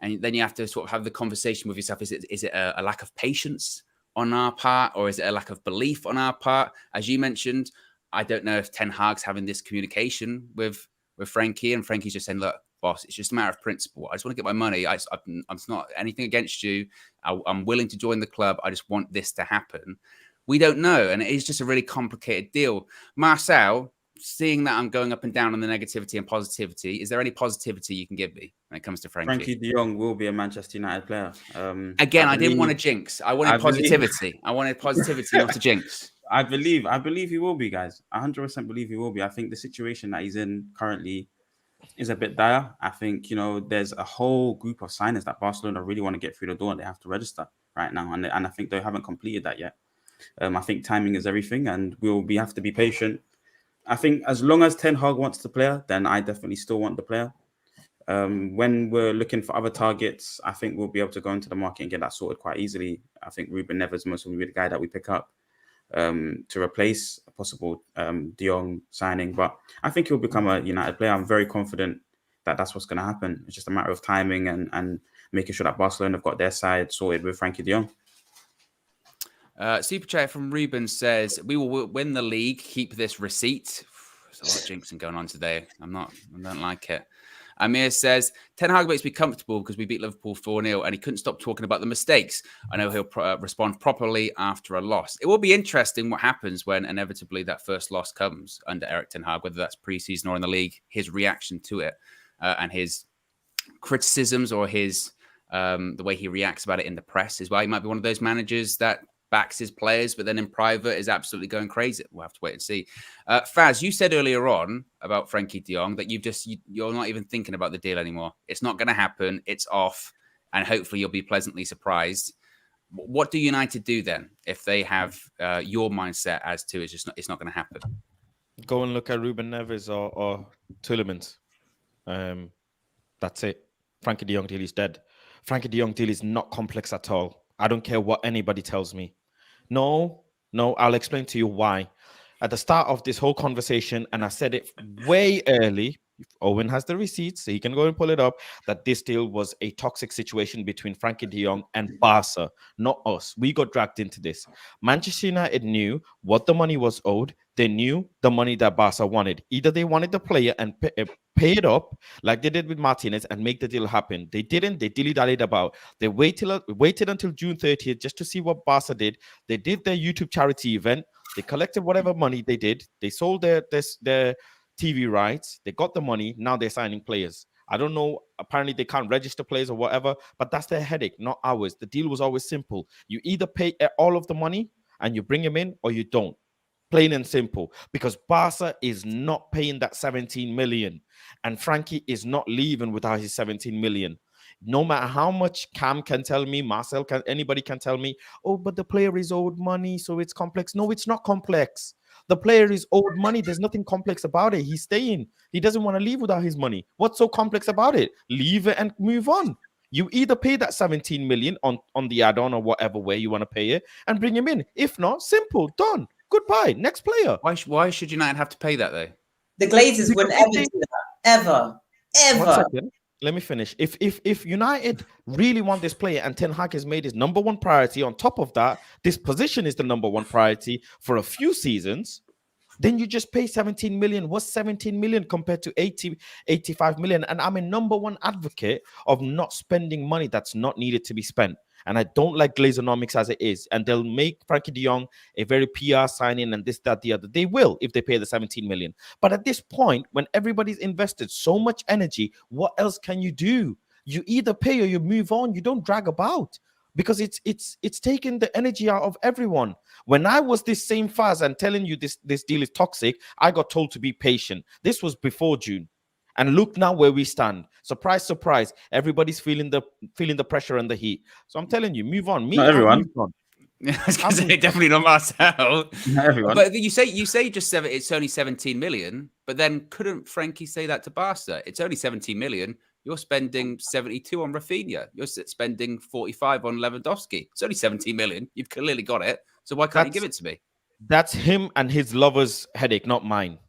and then you have to sort of have the conversation with yourself. Is it a lack of patience on our part, or is it a lack of belief on our part? As you mentioned, I don't know if Ten Hag's having this communication with Frankie, and Frankie's just saying, look, boss, it's just a matter of principle. I just want to get my money. I'm not anything against you. I'm willing to join the club. I just want this to happen. We don't know. And it is just a really complicated deal. Marcel, seeing that I'm going up and down on the negativity and positivity, is there any positivity you can give me when it comes to Frankie? Frankie Diong will be a Manchester United player. Again, I didn't want to jinx. I wanted positivity. I wanted positivity, not to jinx. I believe he will be, guys. 100% believe he will be. I think the situation that he's in currently, is a bit dire. I think, there's a whole group of signers that Barcelona really want to get through the door and they have to register right now. And I think they haven't completed that yet. I think timing is everything and we have to be patient. I think as long as Ten Hag wants the player, then I definitely still want the player. When we're looking for other targets, I think we'll be able to go into the market and get that sorted quite easily. I think Ruben Neves most will be the guy that we pick up to replace a possible Diong signing. But I think he'll become a United player. I'm very confident that that's what's going to happen. It's just a matter of timing and making sure that Barcelona have got their side sorted with Frankie Diong. Super chat from Ruben says, we will win the league. Keep this receipt. There's a lot of jinxing going on today. I don't like it. Amir says, Ten Hag makes me comfortable because we beat Liverpool 4-0 and he couldn't stop talking about the mistakes. I know he'll respond properly after a loss. It will be interesting what happens when inevitably that first loss comes under Eric Ten Hag, whether that's pre-season or in the league, his reaction to it and his criticisms or his the way he reacts about it in the press as well. He might be one of those managers that backs his players, but then in private is absolutely going crazy. We'll have to wait and see. Faz, you said earlier on about Frankie Diong that you're not even thinking about the deal anymore. It's not going to happen. It's off, and hopefully you'll be pleasantly surprised. What do United do then if they have your mindset as to it's not going to happen? Go and look at Ruben Neves or Tielemans. That's it. Frankie Diong deal is dead. Frankie Diong deal is not complex at all. I don't care what anybody tells me. No, I'll explain to you why. At the start of this whole conversation, and I said it way early, Owen has the receipts, so he can go and pull it up, that this deal was a toxic situation between Frankie Diong and Barca, not us. We got dragged into this. Manchester United knew what the money was owed. They knew the money that Barca wanted. Either they wanted the player and pay it up like they did with Martinez and make the deal happen. They didn't. They dilly-dallied about. They waited until June 30th just to see what Barca did. They did their YouTube charity event. They collected whatever money they did. They sold their TV rights. They got the money. Now they're signing players. I don't know. Apparently they can't register players or whatever, but that's their headache, not ours. The deal was always simple. You either pay all of the money and you bring him in or you don't. Plain and simple, because Barca is not paying that 17 million and Frankie is not leaving without his 17 million. No matter how much Cam can tell me, Marcel anybody can tell me, oh, but the player is owed money, so it's complex. No, it's not complex. The player is owed money. There's nothing complex about it. He's staying. He doesn't want to leave without his money. What's so complex about it? Leave it and move on. You either pay that 17 million on the add-on or whatever way you want to pay it and bring him in. If not, simple, done. Goodbye. Next player. Why should United have to pay that though? The Glazers wouldn't ever do that. Ever. 1 second. Let me finish. If United really want this player and Ten Hag has made his number one priority, on top of that, this position is the number one priority for a few seasons, then you just pay 17 million. What's 17 million compared to 85 million? And I'm a number one advocate of not spending money that's not needed to be spent. And I don't like Glazonomics as it is. And they'll make Frankie Diong a very PR signing and this, that, the other. They will if they pay the 17 million. But at this point, when everybody's invested so much energy, what else can you do? You either pay or you move on. You don't drag about because it's taking the energy out of everyone. When I was this same Faz and telling you this deal is toxic, I got told to be patient. This was before June. And look now where we stand. Surprise, surprise. Everybody's feeling the pressure and the heat. So I'm telling you, move on. Not everyone. I was going to say, definitely not Marcel. Not everyone. But you say just it's only 17 million, but then couldn't Frankie say that to Barca? It's only 17 million. You're spending 72 on Rafinha. You're spending 45 on Lewandowski. It's only 17 million. You've clearly got it. So why can't you give it to me? That's him and his lover's headache, not mine.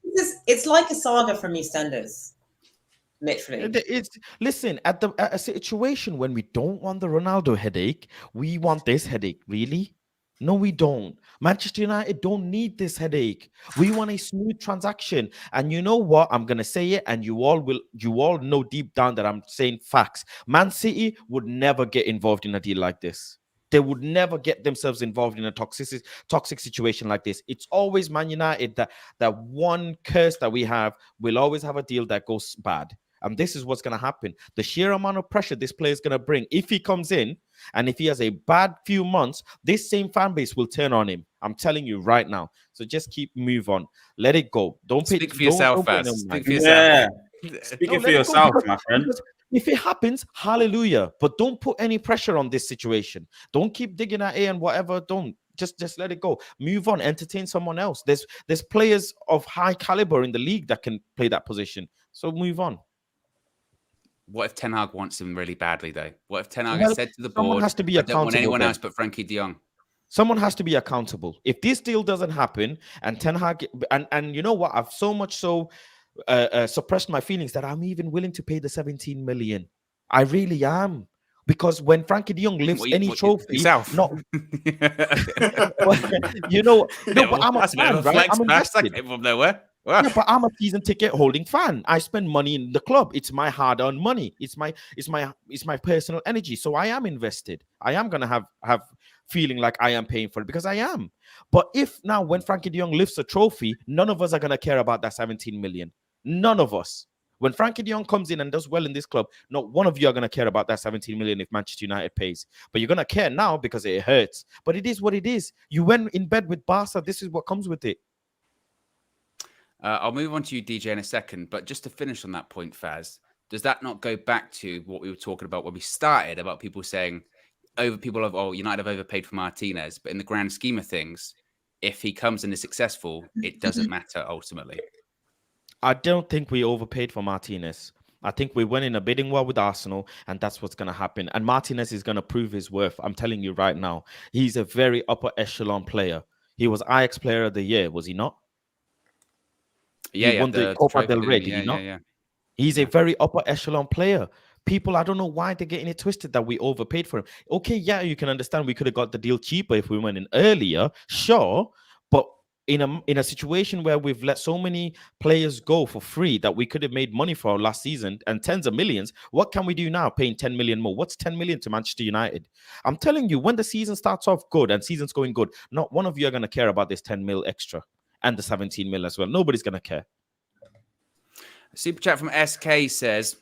It's like a saga from EastEnders. Literally. Listen, at a situation when we don't want the Ronaldo headache, we want this headache. Really? No, we don't. Manchester United don't need this headache. We want a smooth transaction. And you know what? I'm gonna say it, and you all know deep down that I'm saying facts. Man City would never get involved in a deal like this. They would never get themselves involved in a toxic situation like this. It's always Man United that one curse that we have. We'll always have a deal that goes bad. And this is what's going to happen. The sheer amount of pressure this player is going to bring, if he comes in and if he has a bad few months, this same fan base will turn on him. I'm telling you right now. So just move on. Let it go. Don't speak for yourself, Faz. Speak for yourself. Yeah. Speaking for let it go, yourself, because- my friend. because if it happens, hallelujah. But don't put any pressure on this situation. Don't keep digging at it and whatever. Don't just let it go. Move on. Entertain someone else. There's players of high caliber in the league that can play that position. So move on. What if Ten Hag wants him really badly, though? What if Ten Hag Well, has said to the someone board, has to be I don't want accountable anyone then. else but Frankie Diong? Someone has to be accountable. If this deal doesn't happen, and Ten Hag, and you know what, I've so much so suppressed my feelings that I'm even willing to pay the 17 million. I really am, because when Frankie Diong lifts any trophy, yourself. not you know, no, but I'm a That's a bit fan, of a right? flex I'm pass that invested. came from nowhere. Wow. Yeah, but I'm a season ticket holding fan. I spend money in the club. It's my hard-earned money. It's my personal energy. So I am invested. I am gonna have feeling like I am paying for it, because I am. But if now when Frankie Diong lifts a trophy, none of us are gonna care about that 17 million. None of us. When Frankie Diong comes in and does well in this club, not one of you are gonna care about that 17 million if Manchester United pays. But you're gonna care now because it hurts. But it is what it is. You went in bed with Barca. This is what comes with it. I'll move on to you, DJ, in a second. But just to finish on that point, Faz, does that not go back to what we were talking about when we started, about people saying United have overpaid for Martinez, but in the grand scheme of things, if he comes and is successful, it doesn't matter ultimately. I don't think we overpaid for Martinez. I think we went in a bidding war with Arsenal, and that's what's going to happen. And Martinez is going to prove his worth. I'm telling you right now. He's a very upper echelon player. He was Ajax Player of the Year, was he not? Yeah, he won the Copa trophy, del Rey, didn't he? did he not? Yeah. He's a very upper echelon player. People, I don't know why they're getting it twisted that we overpaid for him. Okay, yeah, you can understand we could have got the deal cheaper if we went in earlier, sure. But in a situation where we've let so many players go for free that we could have made money for last season and tens of millions, what can we do now paying 10 million more? What's 10 million to Manchester United? I'm telling you, when the season starts off good and season's going good, not one of you are going to care about this 10 mil extra and the 17 mil as well. Nobody's going to care. Super chat from SK says,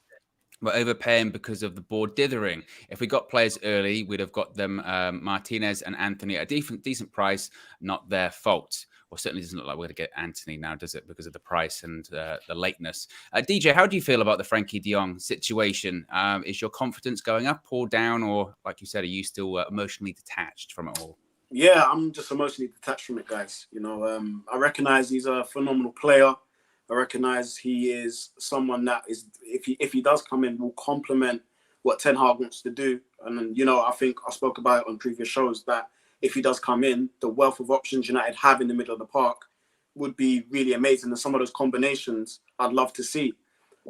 we're overpaying because of the board dithering. If we got players early, we'd have got them Martinez and Anthony at a decent price, not their fault. Well, certainly doesn't look like we're going to get Anthony now, does it? Because of the price and the lateness. DJ, how do you feel about the Frankie Diong situation? Is your confidence going up or down? Or, like you said, are you still emotionally detached from it all? Yeah, I'm just emotionally detached from it, guys. You know, I recognize he's a phenomenal player. I recognize he is someone that is, if he does come in, will complement what Ten Hag wants to do. And then, you know, I think I spoke about it on previous shows that if he does come in, the wealth of options United have in the middle of the park would be really amazing. And some of those combinations I'd love to see.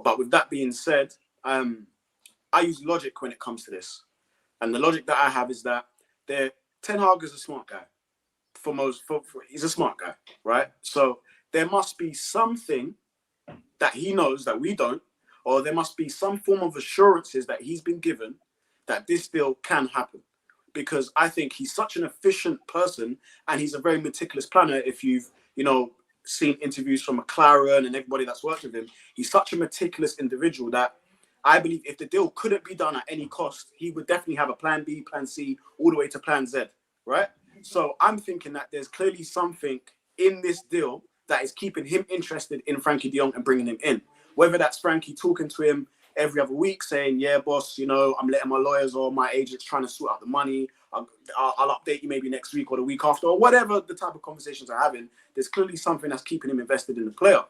But with that being said, I use logic when it comes to this. And the logic that I have is that Ten Hag is a smart guy. He's a smart guy, right? So there must be something that he knows that we don't, or there must be some form of assurances that he's been given that this deal can happen. Because I think he's such an efficient person and he's a very meticulous planner. If you've, seen interviews from McLaren and everybody that's worked with him, he's such a meticulous individual that I believe if the deal couldn't be done at any cost, he would definitely have a plan B, plan C, all the way to plan Z, right? So I'm thinking that there's clearly something in this deal that is keeping him interested in Frankie Diong and bringing him in. Whether that's Frankie talking to him every other week saying, yeah, boss, I'm letting my lawyers or my agents trying to sort out the money. I'll update you maybe next week or the week after, or whatever the type of conversations are having. There's clearly something that's keeping him invested in the player.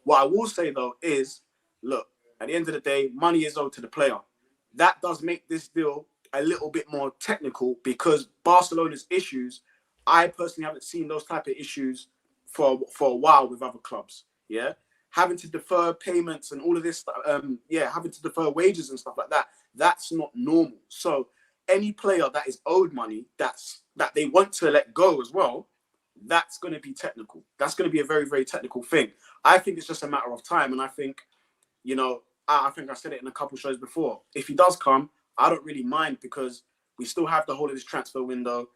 What I will say, though, is, look, at the end of the day, money is owed to the player. That does make this deal a little bit more technical because Barcelona's issues, I personally haven't seen those type of issues for a while with other clubs. Yeah, having to defer payments and all of this, having to defer wages and stuff like that. That's not normal. So any player that is owed money that they want to let go as well, that's going to be technical. That's going to be a very, very technical thing. I think it's just a matter of time, and I think, I think I said it in a couple shows before. If he does come, I don't really mind because we still have the whole of this transfer window.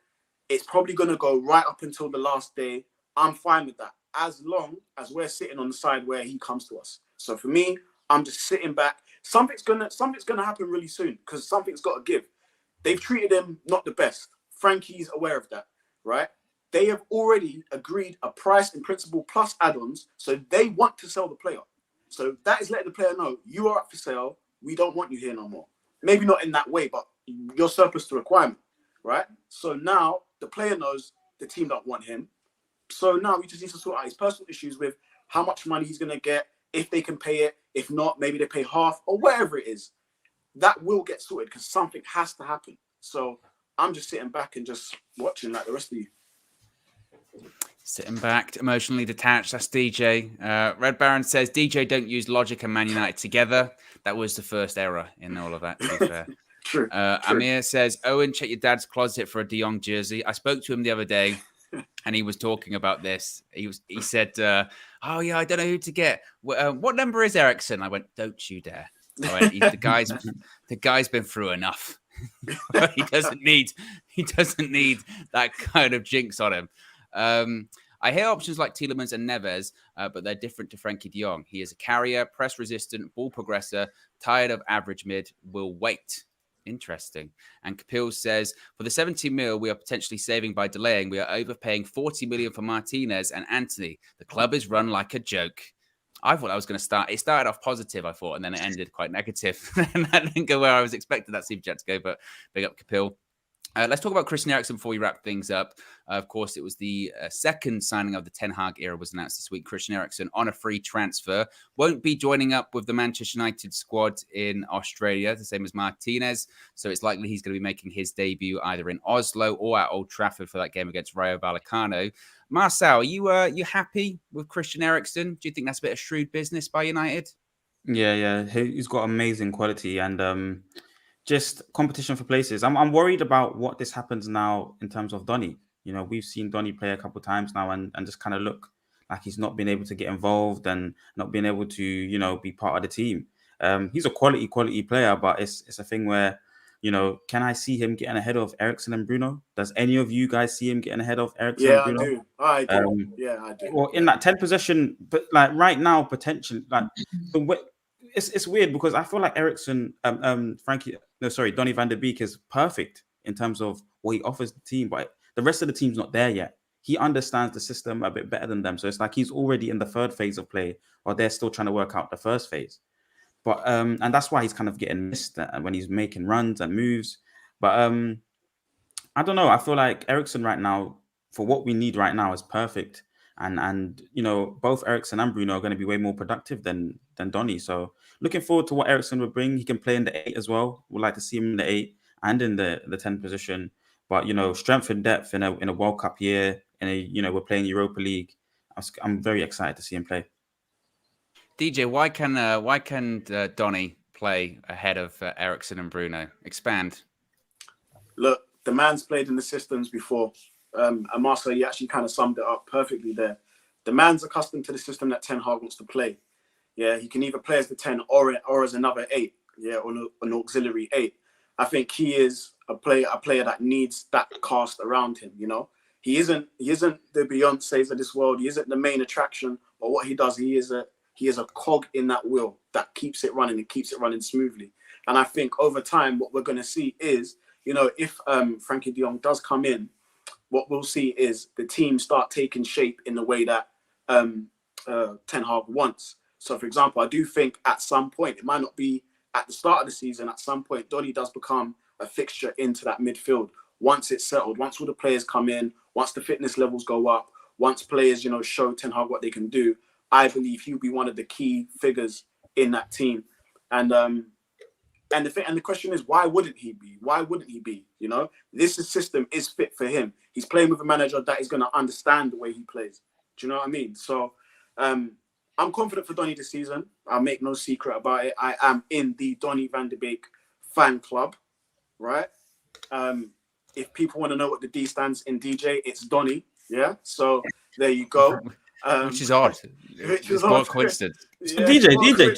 It's probably going to go right up until the last day. I'm fine with that, as long as we're sitting on the side where he comes to us. So for me, I'm just sitting back. Something's gonna happen really soon because something's got to give. They've treated him not the best. Frankie's aware of that, right? They have already agreed a price in principle plus add-ons, so they want to sell the player. So that is letting the player know you are up for sale. We don't want you here no more. Maybe not in that way, but you're surplus to requirement, right? So now the player knows the team don't want him. So now we just need to sort out his personal issues with how much money he's going to get, if they can pay it. If not, maybe they pay half or whatever it is. That will get sorted because something has to happen. So I'm just sitting back and just watching like the rest of you. Sitting back, emotionally detached. That's DJ. Red Baron says, DJ don't use Logic and Man United together. That was the first error in all of that, to be fair. True. Amir says, Owen, check your dad's closet for a De Jong jersey. I spoke to him the other day and he was talking about this. He said, oh, yeah, I don't know who to get. What number is Erickson? I went, don't you dare. I went, the guy's been through enough. he doesn't need that kind of jinx on him. I hear options like Tielemans and Neves, but they're different to Frankie Diong. He is a carrier, press resistant, ball progressor, tired of average mid, will wait. Interesting. And Kapil says, for the 70 mil we are potentially saving by delaying, we are overpaying 40 million for Martinez and Anthony. The club is run like a joke. I thought I was going to start. It started off positive, I thought, and then it ended quite negative. And that didn't go where I was expecting that super chat to go, but big up Kapil. Let's talk about Christian Erickson before we wrap things up. Of course, it was the second signing of the Ten Hag era was announced this week. Christian Erickson on a free transfer. Won't be joining up with the Manchester United squad in Australia, the same as Martinez. So it's likely he's going to be making his debut either in Oslo or at Old Trafford for that game against Rayo Vallecano. Marcel, are you happy with Christian Erickson? Do you think that's a bit of shrewd business by United? Yeah. He's got amazing quality and just competition for places. I'm worried about what this happens now in terms of Donny. You know, we've seen Donny play a couple of times now and just kind of look like he's not been able to get involved and not being able to, you know, be part of the team. He's a quality player, but it's a thing where, you know, can I see him getting ahead of Erickson and Bruno? Does any of you guys see him getting ahead of Erickson and Bruno? I do. I do. Well, in that 10 possession, but like right now, potentially, like it's weird because I feel like Erickson, Donny van der Beek is perfect in terms of what he offers the team, but the rest of the team's not there yet. He understands the system a bit better than them. So it's like he's already in the third phase of play while they're still trying to work out the first phase. But and that's why he's kind of getting missed when he's making runs and moves. But I don't know. I feel like Erickson right now, for what we need right now, is perfect. And you know, both Erickson and Bruno are going to be way more productive than Donny. So looking forward to what Erickson will bring. He can play in the 8 as well. We'd like to see him in the 8 and in the 10 position. But you know, strength and depth in a World Cup year, we're playing Europa League. I'm very excited to see him play. DJ, why can Donny play ahead of Erickson and Bruno? Expand. Look, the man's played in the systems before. And Marcel, you actually kind of summed it up perfectly there. The man's accustomed to the system that Ten Hag wants to play. Yeah, he can either play as the 10 or as another 8. Yeah, or an auxiliary 8. I think he is a player that needs that cast around him. You know, he isn't the Beyoncés of this world. He isn't the main attraction. But what he does, he is a cog in that wheel that keeps it running and keeps it running smoothly. And I think over time, what we're going to see is, you know, if Frankie Diong does come in, what we'll see is the team start taking shape in the way that Ten Hag wants. So, for example, I do think at some point, it might not be at the start of the season, at some point, Donny does become a fixture into that midfield. Once it's settled, once all the players come in, once the fitness levels go up, once players, you know, show Ten Hag what they can do, I believe he'll be one of the key figures in that team. And the question is, why wouldn't he be? Why wouldn't he be? You know, this system is fit for him. He's playing with a manager that is going to understand the way he plays. Do you know what I mean? So I'm confident for Donny this season. I'll make no secret about it. I am in the Donny van der Beek fan club, right? If people want to know what the D stands in DJ, it's Donny. Yeah. So there you go. Which is odd. It's more coincidence. So DJ,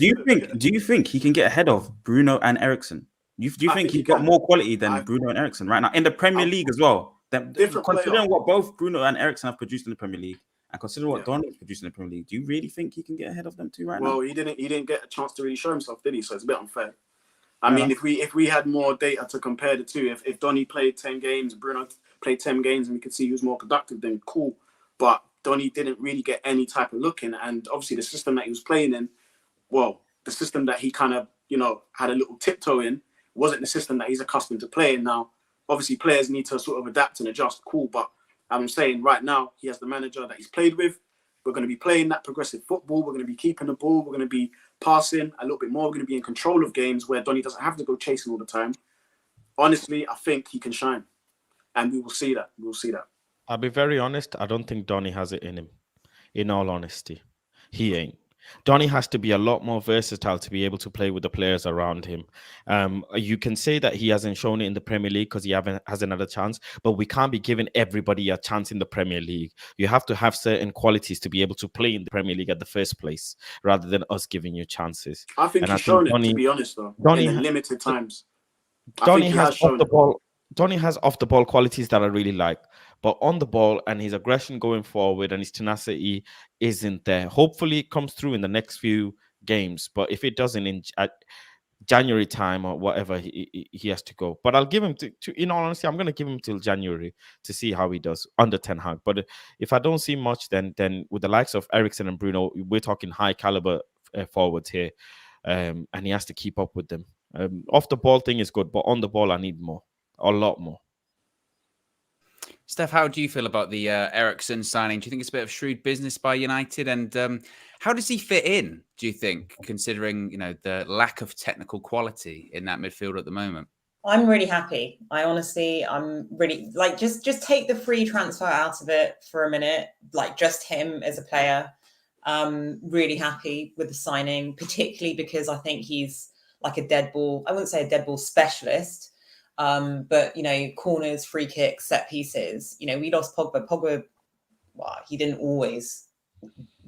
do you think he can get ahead of Bruno and Erickson? Do you think he's got more quality than Bruno and Erickson right now in the Premier League as well? Considering what both Bruno and Erickson have produced in the Premier League, and considering what Donny is producing in the Premier League, do you really think he can get ahead of them two right now? Well, he didn't get a chance to really show himself, did he? So it's a bit unfair. I mean, if we had more data to compare the two, if Donny played 10 games, Bruno played 10 games, and we could see he was more productive, then cool. But Donny didn't really get any type of look in, and obviously the system that he was playing in the system that he kind of, had a little tiptoe in wasn't the system that he's accustomed to playing. Now, obviously players need to sort of adapt and adjust, cool, but I'm saying right now he has the manager that he's played with. We're going to be playing that progressive football. We're going to be keeping the ball. We're going to be passing a little bit more. We're going to be in control of games where Donny doesn't have to go chasing all the time. Honestly, I think he can shine, and we will see that. We will see that. I'll be very honest. I don't think Donny has it in him. In all honesty, he ain't. Donny has to be a lot more versatile to be able to play with the players around him. You can say that he hasn't shown it in the Premier League because he hasn't had a chance, but we can't be giving everybody a chance in the Premier League. You have to have certain qualities to be able to play in the Premier League at the first place, rather than us giving you chances. I think he's shown it, to be honest, though, in limited times. Donny has off the ball. Donny has off the ball qualities that I really like, but on the ball and his aggression going forward and his tenacity isn't there. Hopefully it comes through in the next few games, but if it doesn't at January time or whatever, he has to go. But I'll give him to in all honesty, I'm going to give him till January to see how he does under Ten Hag. But if I don't see much, then with the likes of Erickson and Bruno, we're talking high caliber forwards here, and he has to keep up with them. Off the ball thing is good, but on the ball I need more. A lot more. Steph, how do you feel about the Erickson signing? Do you think it's a bit of shrewd business by United? And how does he fit in, do you think, considering, the lack of technical quality in that midfield at the moment? I'm really happy. I'm really just take the free transfer out of it for a minute, just him as a player. Really happy with the signing, particularly because I think he's like a dead ball. I wouldn't say a dead ball specialist. But, corners, free kicks, set pieces, we lost Pogba. Pogba, he didn't always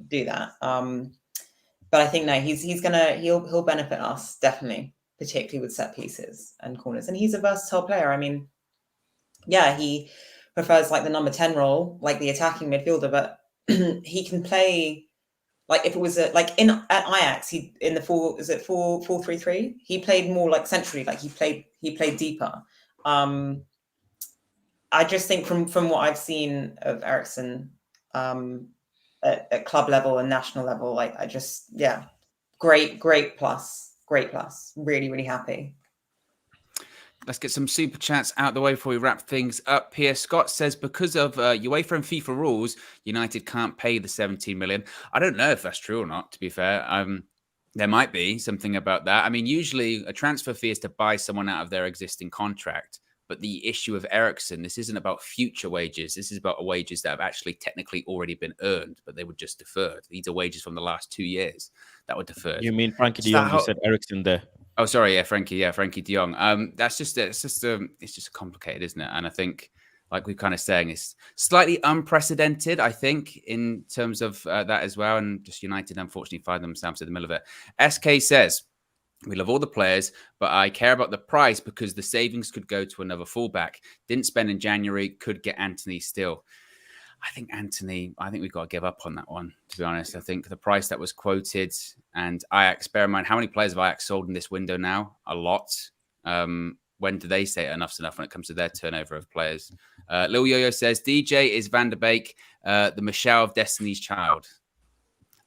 do that. But I think, he'll benefit us, definitely, particularly with set pieces and corners. And he's a versatile player. I mean, yeah, he prefers the number 10 role, the attacking midfielder, but he can play, if it was at Ajax, he in the 4-3-3, he played more centrally, he played deeper. I just think from what I've seen of Erickson at club level and national level, great plus. Really, really happy. Let's get some super chats out the way before we wrap things up here. Scott says, because of UEFA and FIFA rules, United can't pay the 17 million. I don't know if that's true or not, to be fair. There might be something about that. I mean, usually a transfer fee is to buy someone out of their existing contract. But the issue of Erickson, this isn't about future wages. This is about wages that have actually technically already been earned, but they were just deferred. These are wages from the last 2 years that were deferred. You mean Frankie Diong? You said Erickson there. Oh, sorry. Yeah, Frankie Diong. It's just complicated, isn't it? And I think, like we're kind of saying, it's slightly unprecedented, I think, in terms of that as well. And just United, unfortunately, find themselves in the middle of it. SK says, we love all the players, but I care about the price because the savings could go to another fullback. Didn't spend in January, could get Anthony still. I think we've got to give up on that one, to be honest. I think the price that was quoted, and Ajax, bear in mind, how many players have Ajax sold in this window now? A lot. When do they say enough's enough when it comes to their turnover of players? Lil Yo-Yo says, DJ is Van der Beek, the Michelle of Destiny's Child.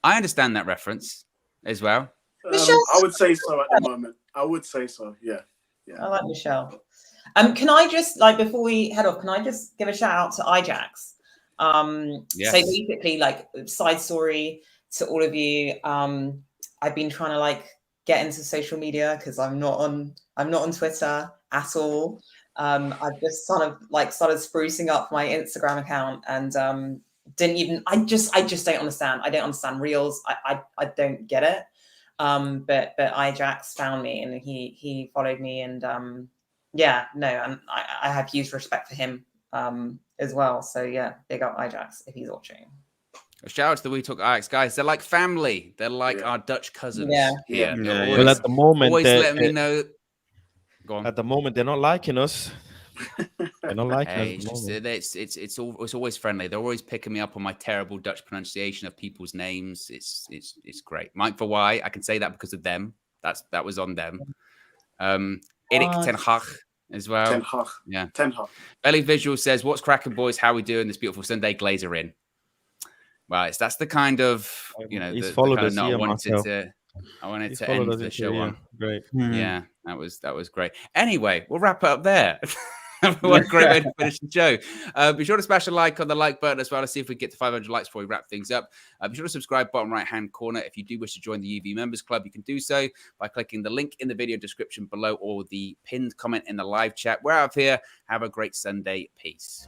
I understand that reference as well. I would say so at the moment. I would say so, yeah. I like Michelle. Can I just, before we head off, can I just give a shout out to Ajax? Yes. So basically, side story to all of you. I've been trying to get into social media because I'm not on Twitter at all. I've just sort of started sprucing up my Instagram account and I just don't understand. I don't understand reels. I don't get it. But Ajax found me and he followed me and and I have huge respect for him as well. So yeah, big up Ajax if he's watching. Shout out to the We Talk Ajax guys. They're like family. They're like our Dutch cousins. Yeah. Well, at the moment, always letting me know. Go on. At the moment, they're not liking us. They're not liking us. It's always friendly. They're always picking me up on my terrible Dutch pronunciation of people's names. It's great. Mike for why I can say that because of them. That was on them. Erik Ten Hag as well. Ten Hag. Yeah. Ten Hag. Belly Visual says, "What's cracking, boys? How we doing this beautiful Sunday? Glazer in." Well, that's the kind of he's followed us here, Marcel. I wanted He's to followed end us the into show here. on. Great. Yeah, that was great. Anyway, we'll wrap it up there. What a great way to finish the show. Be sure to smash a like on the like button as well to see if we get to 500 likes before we wrap things up. Be sure to subscribe bottom right hand corner. If you do wish to join the UV members club, you can do so by clicking the link in the video description below or the pinned comment in the live chat. We're out of here. Have a great Sunday. Peace.